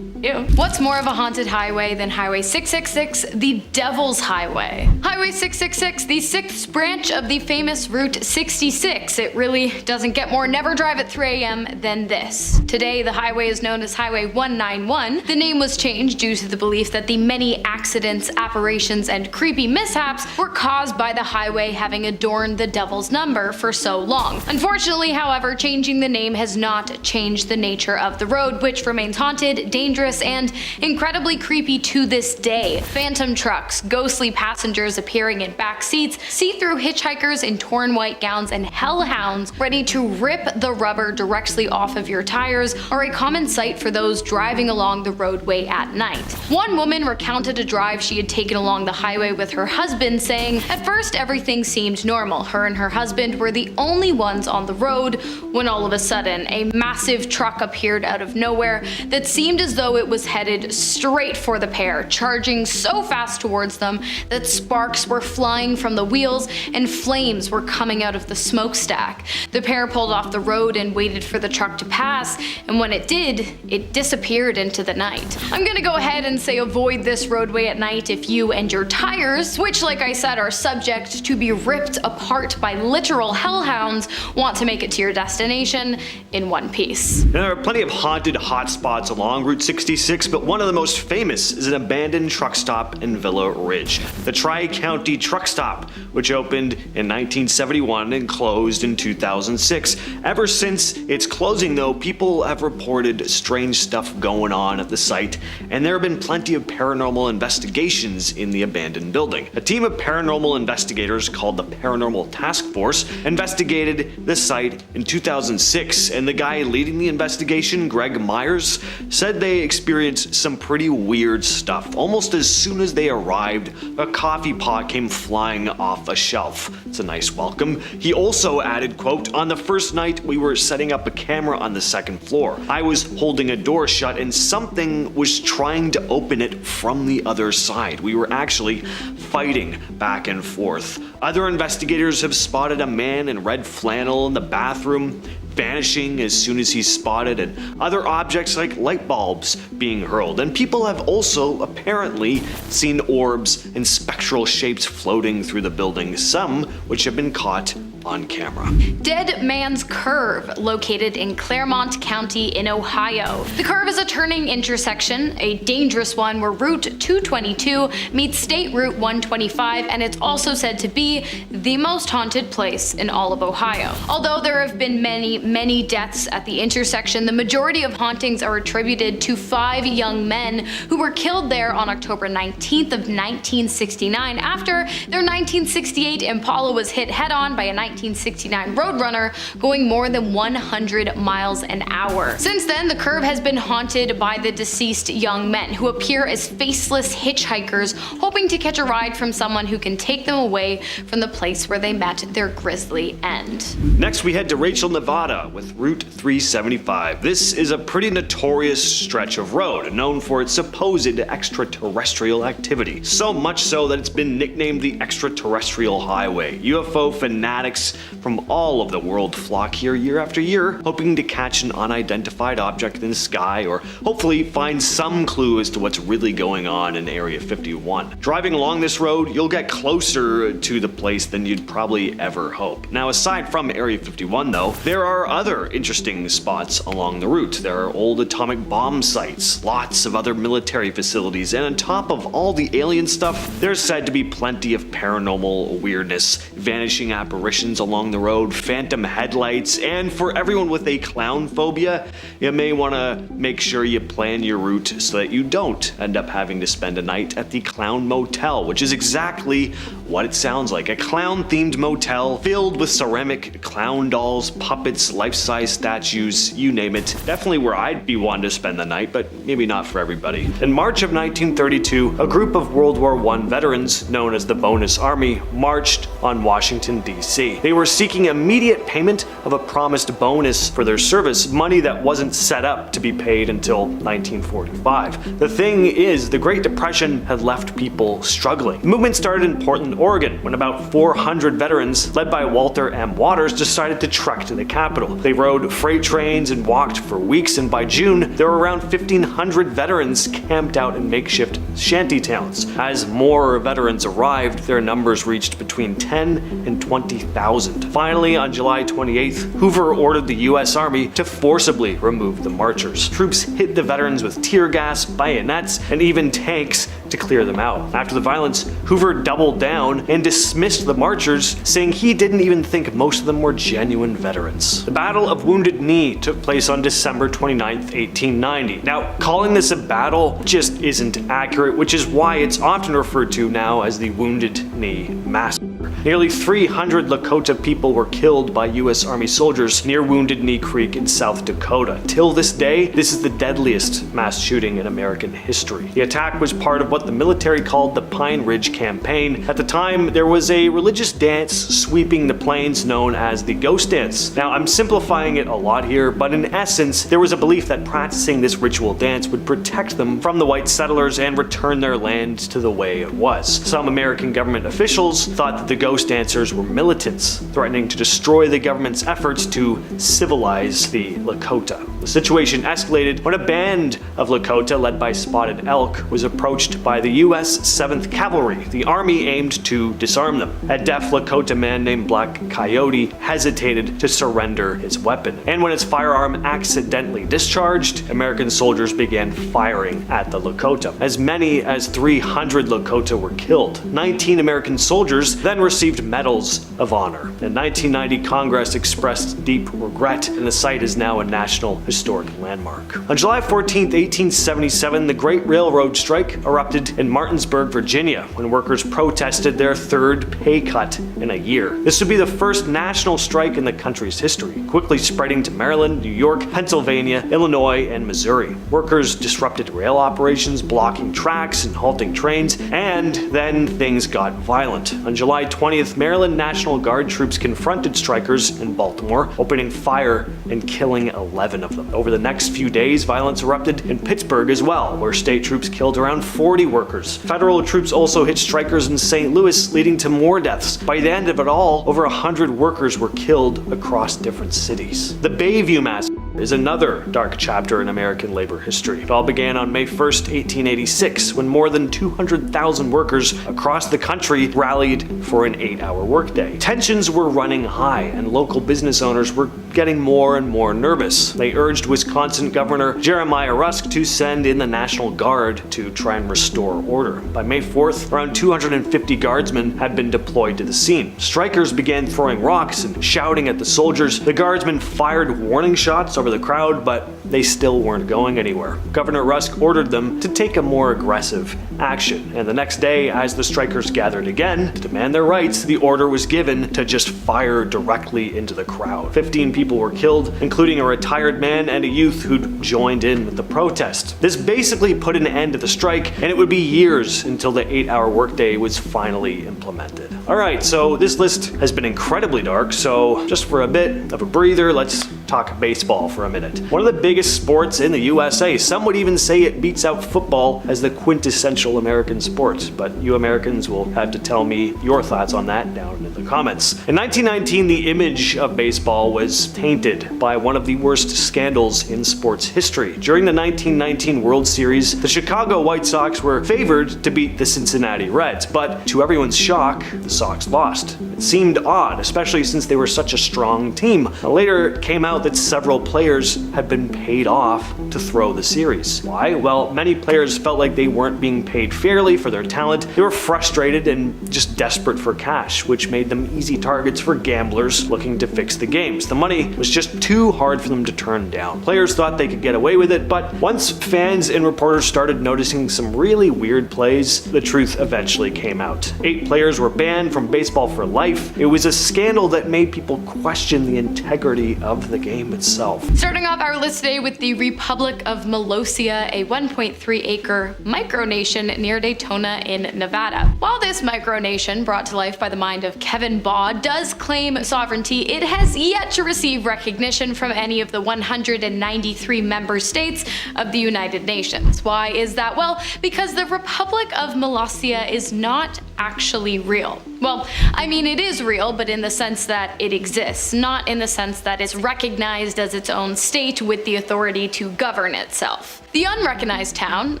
ew. What's more of a haunted highway than Highway 666, the Devil's Highway? Highway 666, the 6th branch of the famous Route 66. It really doesn't get more never drive at 3 a.m. than this. Today, the highway is known as Highway 191. The name was changed due to the belief that the many accidents, apparitions, and creepy mishaps were caused by the highway having adorned the devil's number for so long. Unfortunately, however, changing the name has not changed the nature of the road, which remains haunted, dangerous, and incredibly creepy to this day. Phantom trucks, ghostly passengers appearing in back seats, see-through hitchhikers in torn white gowns, and hellhounds ready to rip the rubber directly off of your tires are a common sight for those driving along the roadway at night. One woman recounted a drive she had taken along the highway with her husband, saying, "At first everything seemed normal. Her and her husband were the only ones on the road when all of a sudden a massive truck appeared out of nowhere that seemed as though it was headed straight for the pair, charging so fast towards them that sparks were flying from the wheels and flames were coming out of the smokestack. The pair pulled off the road and waited for the truck to pass, and when it did, it disappeared into the night." I'm gonna go ahead and say avoid this roadway at night if you and your tires, which like I said are subject to be ripped apart by literal hellhounds, want to make it to your destination in one piece. There are plenty of haunted hotspots along Route 66, but one of the most famous is an abandoned truck stop in Villa Ridge, the Tri-County Truck Stop, which opened in 1971 and closed in 2006. Ever since its closing though, people have reported strange stuff going on at the site, and there have been plenty of paranormal investigations in the abandoned building. A team of paranormal investigators called the Paranormal Task Force investigated the site in 2006, and the guy leading the investigation, Greg Myers, said they experienced some pretty weird stuff. Almost as soon as they arrived, a coffee pot came flying off a shelf. It's a nice welcome. He also added, quote, "On the first night we were setting up a camera on the second floor. I was holding a door shut and something was trying to open it from the other side. We were actually fighting back and forth." Other investigators have spotted a man in red flannel in the bathroom vanishing as soon as he's spotted, and other objects like light bulbs being hurled. And people have also apparently seen orbs and spectral shapes floating through the building, some which have been caught on camera. Dead Man's Curve, located in Claremont County in Ohio. The curve is a turning intersection, a dangerous one where Route 222 meets State Route 125, and it's also said to be the most haunted place in all of Ohio. Although there have been many deaths at the intersection, the majority of hauntings are attributed to 5 young men who were killed there on October 19th of 1969 after their 1968 Impala was hit head-on by a 1969 Roadrunner going more than 100 miles an hour. Since then, the curve has been haunted by the deceased young men who appear as faceless hitchhikers hoping to catch a ride from someone who can take them away from the place where they met their grisly end. Next we head to Rachel, Nevada with Route 375. This is a pretty notorious stretch of road, known for its supposed extraterrestrial activity. So much so that it's been nicknamed the Extraterrestrial Highway. UFO fanatics from all of the world flock here year after year, hoping to catch an unidentified object in the sky or hopefully find some clue as to what's really going on in Area 51. Driving along this road, you'll get closer to the place than you'd probably ever hope. Now, aside from Area 51 though, there are other interesting spots along the route. There are old atomic bomb sites, lots of other military facilities, and on top of all the alien stuff, there's said to be plenty of paranormal weirdness, vanishing apparitions along the road, phantom headlights, and for everyone with a clown phobia, you may want to make sure you plan your route so that you don't end up having to spend a night at the Clown Motel, which is exactly what it sounds like. A clown-themed motel filled with ceramic clown dolls, puppets, life-size statues, you name it. Definitely where I'd be wanting to spend the night, but maybe not for everybody. In March of 1932, a group of World War I veterans, known as the Bonus Army, marched on Washington, D.C. They were seeking immediate payment of a promised bonus for their service, money that wasn't set up to be paid until 1945. The thing is, the Great Depression had left people struggling. The movement started in Portland, Oregon, when about 400 veterans, led by Walter M. Waters, decided to trek to the capital. They rode freight trains and walked for weeks, and by June, there were around 1,500 veterans camped out in makeshift shanty towns. As more veterans arrived, their numbers reached between 10 and 20,000. Finally, on July 28th, Hoover ordered the U.S. Army to forcibly remove the marchers. Troops hit the veterans with tear gas, bayonets, and even tanks to clear them out. After the violence, Hoover doubled down and dismissed the marchers, saying he didn't even think most of them were genuine veterans. The Battle of Wounded Knee took place on December 29, 1890. Now, calling this a battle just isn't accurate, which is why it's often referred to now as the Wounded Knee Massacre. Nearly 300 Lakota people were killed by U.S. Army soldiers near Wounded Knee Creek in South Dakota. Till this day, this is the deadliest mass shooting in American history. The attack was part of what the military called the Pine Ridge Campaign. At the time, there was a religious dance sweeping the plains known as the Ghost Dance. Now, I'm simplifying it a lot here, but in essence, there was a belief that practicing this ritual dance would protect them from the white settlers and return their land to the way it was. Some American government officials thought that the ghost dancers were militants, threatening to destroy the government's efforts to civilize the Lakota. The situation escalated when a band of Lakota led by Spotted Elk was approached by the U.S. 7th Cavalry. The army aimed to disarm them. A deaf Lakota man named Black Coyote hesitated to surrender his weapon, and when his firearm accidentally discharged, American soldiers began firing at the Lakota. As many as 300 Lakota were killed. 19 American soldiers then received medals of honor. In 1990, Congress expressed deep regret, and the site is now a National Historic Landmark. On July 14, 1877, the Great Railroad Strike erupted in Martinsburg, Virginia, when workers protested their third pay cut in a year. This would be the first national strike in the country's history, quickly spreading to Maryland, New York, Pennsylvania, Illinois, and Missouri. Workers disrupted rail operations, blocking tracks and halting trains, and then things got violent. On July 20th, Maryland National Guard troops confronted strikers in Baltimore, opening fire and killing 11 of them. Over the next few days, violence erupted in Pittsburgh as well, where state troops killed around 40 workers. Federal troops also hit strikers in St. Louis, leading to more deaths. By the end of it all, over 100 workers were killed across different cities. The Bayview Massacre is another dark chapter in American labor history. It all began on May 1st, 1886, when more than 200,000 workers across the country rallied for an 8-hour workday. Tensions were running high, and local business owners were getting more and more nervous. They urged Wisconsin Governor Jeremiah Rusk to send in the National Guard to try and restore order. By May 4th, around 250 guardsmen had been deployed to the scene. Strikers began throwing rocks and shouting at the soldiers. The guardsmen fired warning shots over the crowd, but they still weren't going anywhere. Governor Rusk ordered them to take a more aggressive action, and the next day, as the strikers gathered again to demand their rights, the order was given to just fire directly into the crowd. 15 people were killed, including a retired man and a youth who'd joined in with the protest. This basically put an end to the strike, and it would be years until the 8-hour workday was finally implemented. Alright, so this list has been incredibly dark, so just for a bit of a breather, let's talk baseball for a minute. One of the biggest sports in the USA. Some would even say it beats out football as the quintessential American sport, but you Americans will have to tell me your thoughts on that down in the comments. In 1919, the image of baseball was tainted by one of the worst scandals in sports history. During the 1919 World Series, the Chicago White Sox were favored to beat the Cincinnati Reds, but to everyone's shock, the Sox lost. It seemed odd, especially since they were such a strong team. Later, it came out that several players had been paid off to throw the series. Why? Well, many players felt like they weren't being paid fairly for their talent. They were frustrated and just desperate for cash, which made them easy targets for gamblers looking to fix the games. The money was just too hard for them to turn down. Players thought they could get away with it, but once fans and reporters started noticing some really weird plays, the truth eventually came out. 8 players were banned from baseball for life. It was a scandal that made people question the integrity of the game itself. Starting off our list today with the Republic of Molossia, a 1.3-acre micronation near Daytona in Nevada. While this micronation, brought to life by the mind of Kevin Baugh, does claim sovereignty, it has yet to receive recognition from any of the 193 member states of the United Nations. Why is that? Well, because the Republic of Molossia is not actually real. Well, I mean, it is real, but in the sense that it exists, not in the sense that it's recognized as its own state with the authority to govern itself. The unrecognized town,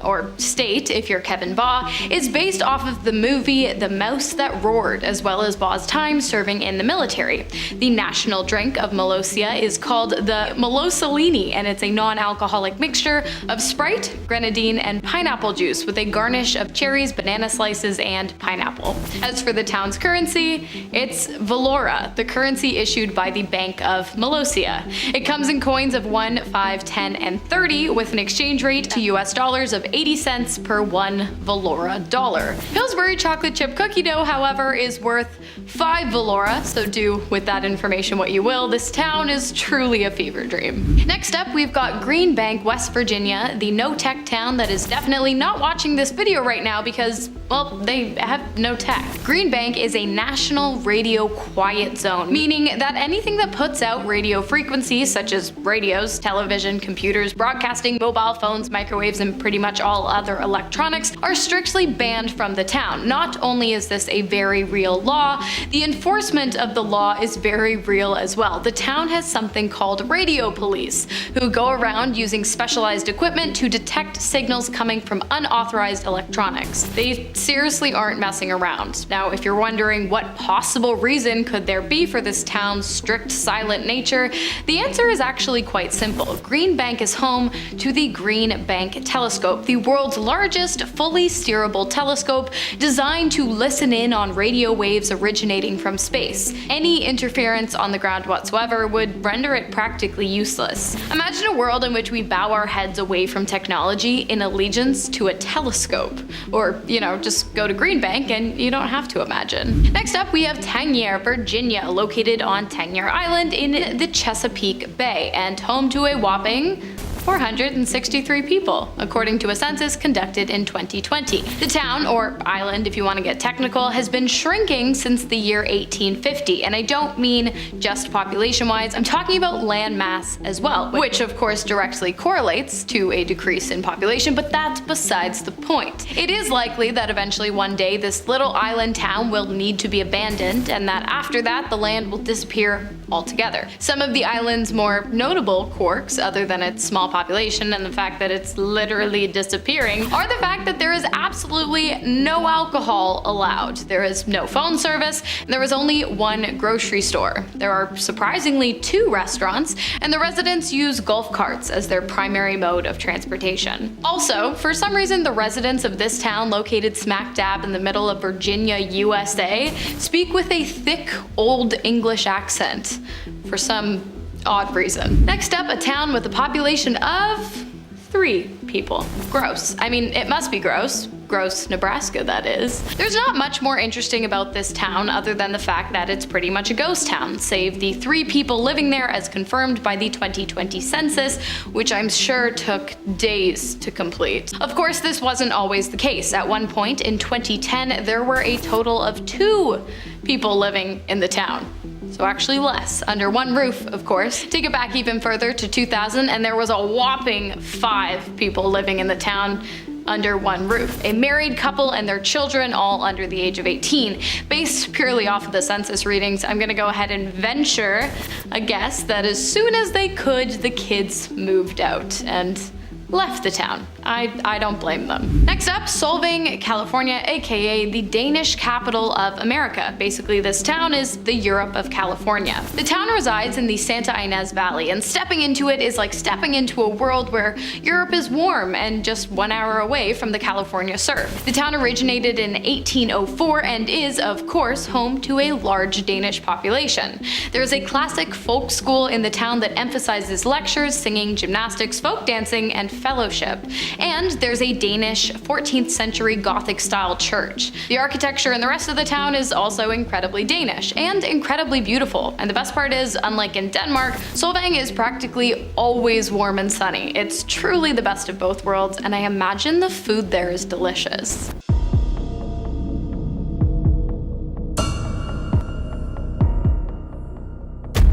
or state if you're Kevin Baugh, is based off of the movie The Mouse That Roared, as well as Baugh's time serving in the military. The national drink of Molossia is called the Molossalini, and it's a non-alcoholic mixture of Sprite, grenadine, and pineapple juice with a garnish of cherries, banana slices, and pineapple. As for the town's currency, it's Valora, the currency issued by the Bank of Molossia. It comes in coins of 1, 5, 10, and 30 with an exchange rate to US dollars of 80 cents per 1 Valora dollar. Pillsbury chocolate chip cookie dough, however, is worth 5 Valora, so do with that information what you will. This town is truly a fever dream. Next up, we've got Green Bank, West Virginia, the no-tech town that is definitely not watching this video right now because, well, they have no tech. Green Bank is a national radio quiet zone, meaning that anything that puts out radio frequencies such as radios, television, computers, broadcasting, mobile phones, microwaves, and pretty much all other electronics are strictly banned from the town. Not only is this a very real law, the enforcement of the law is very real as well. The town has something called radio police, who go around using specialized equipment to detect signals coming from unauthorized electronics. They seriously aren't messing around. Now, if you're wondering what possible reason could there be for this town's strict silent nature, the answer is actually quite simple. Green Bank is home to the Green Bank Telescope, the world's largest fully steerable telescope designed to listen in on radio waves originating from space. Any interference on the ground whatsoever would render it practically useless. Imagine a world in which we bow our heads away from technology in allegiance to a telescope. Or, just go to Green Bank and you don't have to imagine. Next up, we have Tangier, Virginia, located on Tangier Island in the Chesapeake Bay and home to a whopping 463 people, according to a census conducted in 2020. The town, or island if you want to get technical, has been shrinking since the year 1850, and I don't mean just population-wise, I'm talking about land mass as well, which of course directly correlates to a decrease in population, but that's besides the point. It is likely that eventually one day this little island town will need to be abandoned, and that after that the land will disappear altogether. Some of the island's more notable quirks, other than its small population and the fact that it's literally disappearing, are the fact that there is absolutely no alcohol allowed. There is no phone service, and there is only one grocery store. There are surprisingly 2 restaurants, and the residents use golf carts as their primary mode of transportation. Also, for some reason, the residents of this town, located smack dab in the middle of Virginia, USA, speak with a thick Old English accent for some odd reason. Next up, a town with a population of 3 people. Gross. I mean, it must be gross. Gross, Nebraska, that is. There's not much more interesting about this town other than the fact that it's pretty much a ghost town, save the 3 people living there as confirmed by the 2020 census, which I'm sure took days to complete. Of course, this wasn't always the case. At one point in 2010, there were a total of 2 people living in the town. So actually less, under one roof, of course. Take it back even further to 2000, and there was a whopping 5 people living in the town under one roof. A married couple and their children, all under the age of 18. Based purely off of the census readings, I'm gonna go ahead and venture a guess that as soon as they could, the kids moved out and left the town. I don't blame them. Next up, Solvang, California, aka the Danish capital of America. Basically, this town is the Europe of California. The town resides in the Santa Ynez Valley, and stepping into it is like stepping into a world where Europe is warm and just 1 hour away from the California surf. The town originated in 1804 and is, of course, home to a large Danish population. There is a classic folk school in the town that emphasizes lectures, singing, gymnastics, folk dancing, and fellowship. and there's a Danish 14th century Gothic style church. The architecture in the rest of the town is also incredibly Danish and incredibly beautiful. And the best part is, unlike in Denmark, Solvang is practically always warm and sunny. It's truly the best of both worlds, and I imagine the food there is delicious.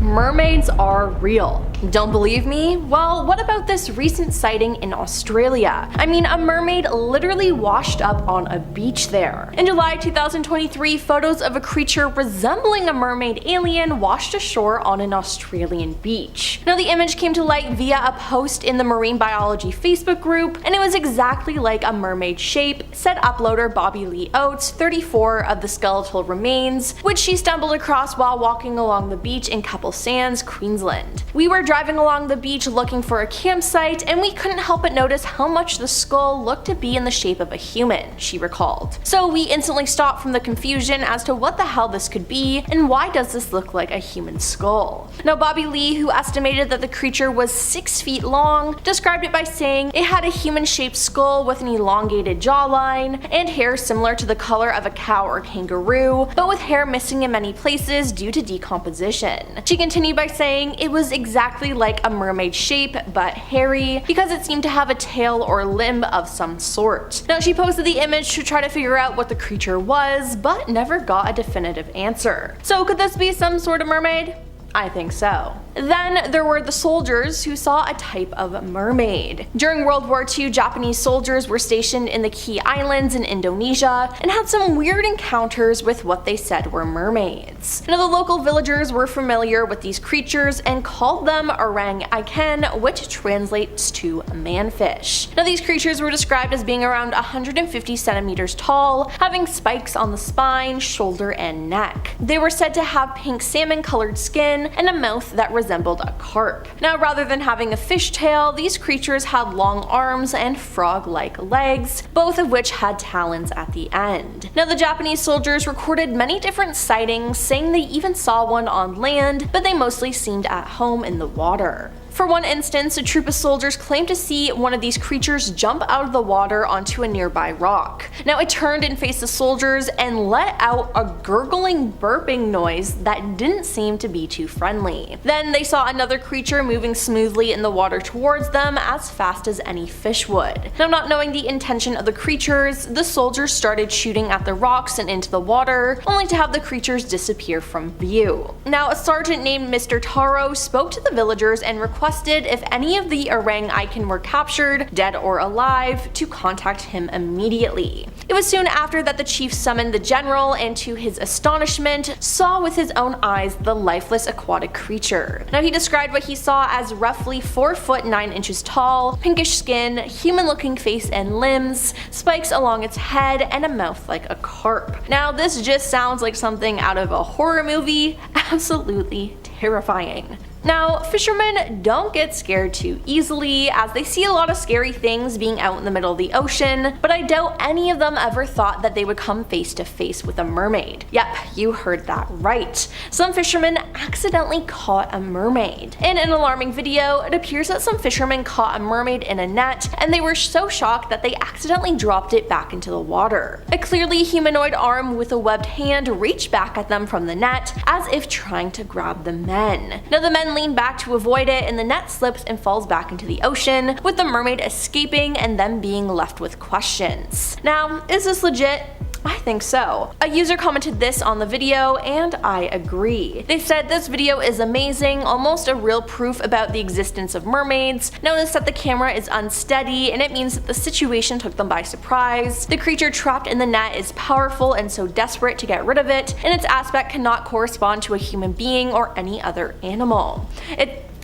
Mermaids are real. Don't believe me? Well, what about this recent sighting in Australia? I mean, a mermaid literally washed up on a beach there. In July 2023, photos of a creature resembling a mermaid alien washed ashore on an Australian beach. Now, the image came to light via a post in the Marine Biology Facebook group, and it was exactly like a mermaid shape, said uploader Bobby Lee Oates, 34, of the skeletal remains, which she stumbled across while walking along the beach in Couple Sands, Queensland. We were driving along the beach looking for a campsite, and we couldn't help but notice how much the skull looked to be in the shape of a human, she recalled. So we instantly stopped from the confusion as to what the hell this could be, and why does this look like a human skull? Now, Bobby Lee, who estimated that the creature was 6 feet long, described it by saying it had a human-shaped skull with an elongated jawline, and hair similar to the color of a cow or kangaroo, but with hair missing in many places due to decomposition. She continued by saying it was exactly like a mermaid shape, but hairy, because it seemed to have a tail or limb of some sort. Now, she posted the image to try to figure out what the creature was, but never got a definitive answer. So could this be some sort of mermaid? I think so. Then there were the soldiers who saw a type of mermaid. During World War II, Japanese soldiers were stationed in the Key Islands in Indonesia and had some weird encounters with what they said were mermaids. Now, the local villagers were familiar with these creatures and called them orang-iken, which translates to manfish. Now, these creatures were described as being around 150 centimeters tall, having spikes on the spine, shoulder, and neck. They were said to have pink salmon-colored skin and a mouth that resembled a carp. Now, rather than having a fishtail, these creatures had long arms and frog-like legs, both of which had talons at the end. Now, the Japanese soldiers recorded many different sightings, saying they even saw one on land, but they mostly seemed at home in the water. For one instance, a troop of soldiers claimed to see one of these creatures jump out of the water onto a nearby rock. Now, it turned and faced the soldiers and let out a gurgling, burping noise that didn't seem to be too friendly. Then they saw another creature moving smoothly in the water towards them as fast as any fish would. Now, not knowing the intention of the creatures, the soldiers started shooting at the rocks and into the water, only to have the creatures disappear from view. Now, a sergeant named Mr. Taro spoke to the villagers and requested if any of the orang-iken were captured, dead or alive, to contact him immediately. It was soon after that the chief summoned the general and, to his astonishment, saw with his own eyes the lifeless aquatic creature. Now, he described what he saw as roughly 4 foot 9 inches tall, pinkish skin, human-looking face and limbs, spikes along its head, and a mouth like a carp. Now, this just sounds like something out of a horror movie. Absolutely terrifying. Now, fishermen don't get scared too easily, as they see a lot of scary things being out in the middle of the ocean, but I doubt any of them ever thought that they would come face to face with a mermaid. Yep, you heard that right. Some fishermen accidentally caught a mermaid. In an alarming video, it appears that some fishermen caught a mermaid in a net, and they were so shocked that they accidentally dropped it back into the water. A clearly humanoid arm with a webbed hand reached back at them from the net, as if trying to grab the men. Now, the men lean back to avoid it, and the net slips and falls back into the ocean, with the mermaid escaping and them being left with questions. Now, is this legit? I think so. A user commented this on the video, and I agree. They said this video is amazing, almost a real proof about the existence of mermaids. Notice that the camera is unsteady, and it means that the situation took them by surprise. The creature trapped in the net is powerful and so desperate to get rid of it, and its aspect cannot correspond to a human being or any other animal.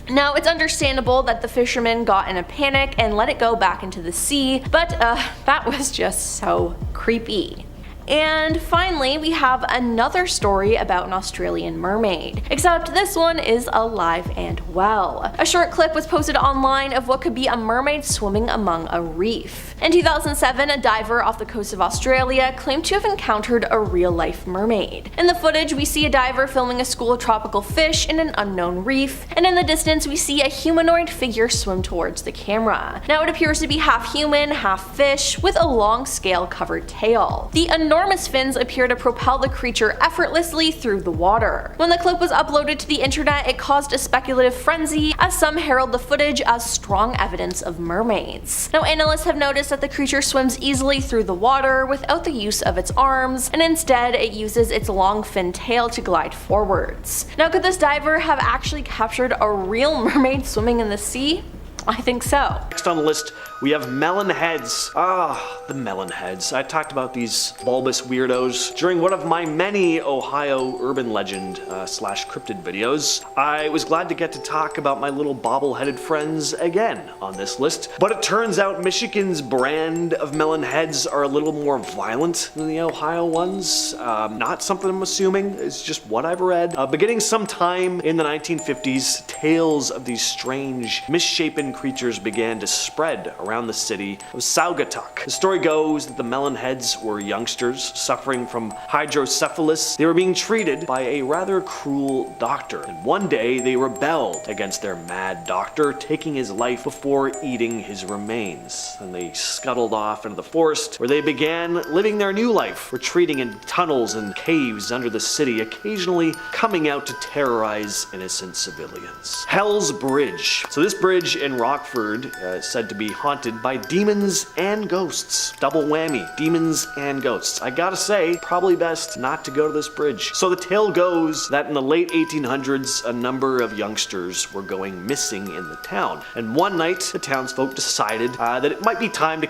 Now, it's understandable that the fishermen got in a panic and let it go back into the sea, but that was just so creepy. And finally, we have another story about an Australian mermaid, except this one is alive and well. A short clip was posted online of what could be a mermaid swimming among a reef. In 2007, a diver off the coast of Australia claimed to have encountered a real-life mermaid. In the footage, we see a diver filming a school of tropical fish in an unknown reef, and in the distance we see a humanoid figure swim towards the camera. Now it appears to be half human, half fish, with a long scale-covered tail. The enormous fins appear to propel the creature effortlessly through the water. When the clip was uploaded to the internet, it caused a speculative frenzy, as some herald the footage as strong evidence of mermaids. Now analysts have noticed that the creature swims easily through the water without the use of its arms, and instead it uses its long fin tail to glide forwards. Now could this diver have actually captured a real mermaid swimming in the sea? I think so. Next on the list, we have melon heads. The melon heads. I talked about these bulbous weirdos during one of my many Ohio urban legend slash cryptid videos. I was glad to get to talk about my little bobble-headed friends again on this list, but it turns out Michigan's brand of melon heads are a little more violent than the Ohio ones. Not something I'm assuming, it's just what I've read. Beginning sometime in the 1950s, tales of these strange, misshapen creatures began to spread around the city of Saugatuck. The story goes that the melon heads were youngsters suffering from hydrocephalus. They were being treated by a rather cruel doctor, and one day they rebelled against their mad doctor, taking his life before eating his remains. And they scuttled off into the forest, where they began living their new life, retreating in tunnels and caves under the city, occasionally coming out to terrorize innocent civilians. Hell's Bridge. So this bridge in Rockford is said to be haunted by demons and ghosts. Double whammy, demons and ghosts. I gotta say, probably best not to go to this bridge. So the tale goes that in the late 1800s, a number of youngsters were going missing in the town. And one night, the townsfolk decided that it might be time to,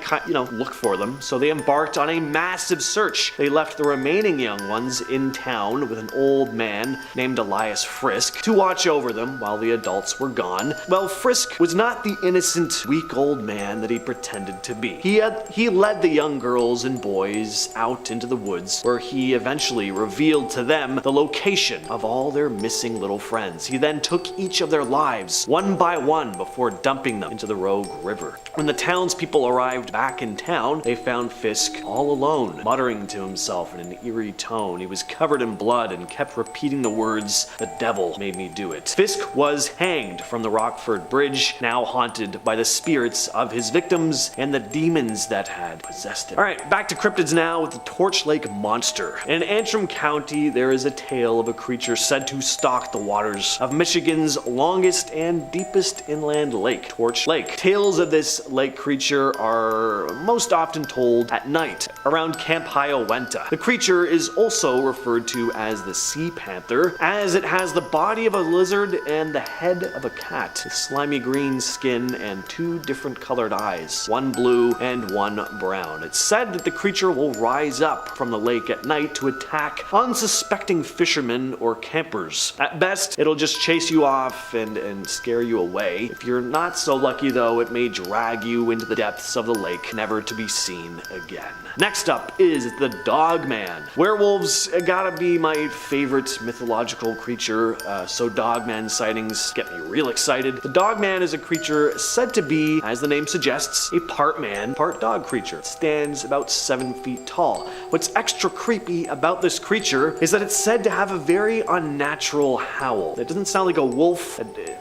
look for them. So they embarked on a massive search. They left the remaining young ones in town with an old man named Elias Frisk to watch over them while the adults were gone. Well, Frisk was not the innocent, weak old man that he pretended to be. He led the young girls and boys out into the woods, where he eventually revealed to them the location of all their missing little friends. He then took each of their lives one by one before dumping them into the Rogue River. When the townspeople arrived back in town, they found Fisk all alone, muttering to himself in an eerie tone. He was covered in blood and kept repeating the words, "The devil made me do it." Fisk was hanged from the Rockford Bridge, now haunted by the spirits of his victims and the demons that had possessed him. Alright, back to cryptids now with the Torch Lake Monster. In Antrim County, there is a tale of a creature said to stalk the waters of Michigan's longest and deepest inland lake, Torch Lake. Tales of this lake creature are most often told at night around Camp Hiawatha. The creature is also referred to as the Sea Panther, as it has the body of a lizard and the head of a cat, with slimy green skin and two different colored eyes, one blue and one brown. It's said that the creature will rise up from the lake at night to attack unsuspecting fishermen or campers. At best, it'll just chase you off and scare you away. If you're not so lucky though, it may drag you into the depths of the lake, never to be seen again. Next up is the Dogman. Werewolves gotta be my favorite mythological creature, so Dogman sightings get me real excited. The Dogman is a creature said to be, as the name suggests, a part man, part dog creature. It stands about 7 feet tall. What's extra creepy about this creature is that it's said to have a very unnatural howl. It doesn't sound like a wolf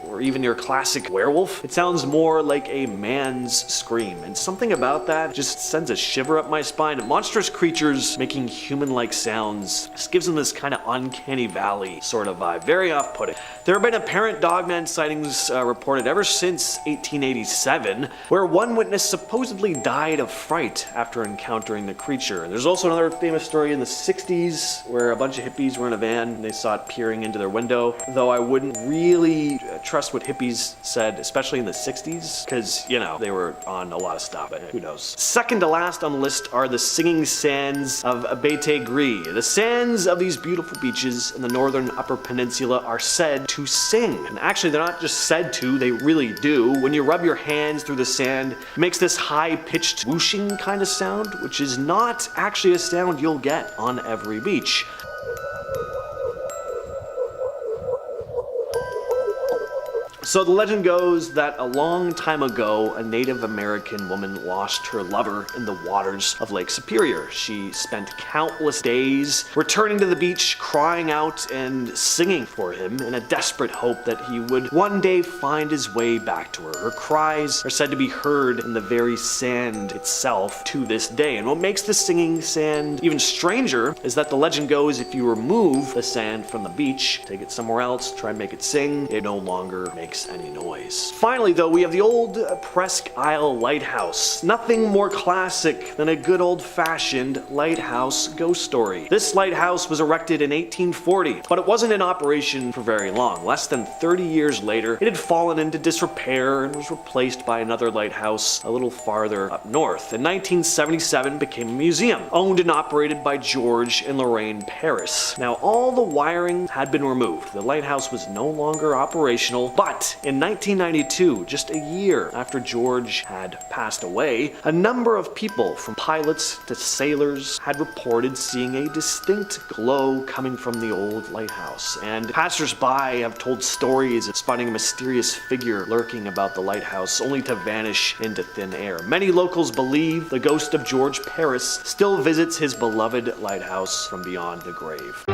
or even your classic werewolf. It sounds more like a man's scream, and something about that just sends a shiver up my spine. Monstrous creatures making human-like sounds just gives them this kind of uncanny valley sort of vibe. Very off-putting. There have been apparent Dogman sightings reported ever since 1887, where one witness supposedly died of fright after encountering the creature. And there's also another famous story in the 60s where a bunch of hippies were in a van and they saw it peering into their window, though I wouldn't really trust what hippies said, especially in the 60s, because, you know, they were on a lot of stuff, but who knows. Second to last on the list are the singing sands of Abete Gris. The sands of these beautiful beaches in the northern Upper Peninsula are said to sing. And actually, they're not just said to, they really do. When you rub your hands through the sand, it makes this high-pitched whooshing kind of sound, which is not actually a sound you'll get on every beach. So the legend goes that a long time ago, a Native American woman lost her lover in the waters of Lake Superior. She spent countless days returning to the beach, crying out and singing for him in a desperate hope that he would one day find his way back to her. Her cries are said to be heard in the very sand itself to this day. And what makes the singing sand even stranger is that the legend goes if you remove the sand from the beach, take it somewhere else, try and make it sing, it no longer makes any noise. Finally though, we have the old Presque Isle Lighthouse. Nothing more classic than a good old-fashioned lighthouse ghost story. This lighthouse was erected in 1840, but it wasn't in operation for very long. Less than 30 years later, it had fallen into disrepair and was replaced by another lighthouse a little farther up north. In 1977, it became a museum, owned and operated by George and Lorraine Paris. Now, all the wiring had been removed. The lighthouse was no longer operational, but in 1992, just a year after George had passed away, a number of people, from pilots to sailors, had reported seeing a distinct glow coming from the old lighthouse. And passers-by have told stories of spotting a mysterious figure lurking about the lighthouse, only to vanish into thin air. Many locals believe the ghost of George Paris still visits his beloved lighthouse from beyond the grave.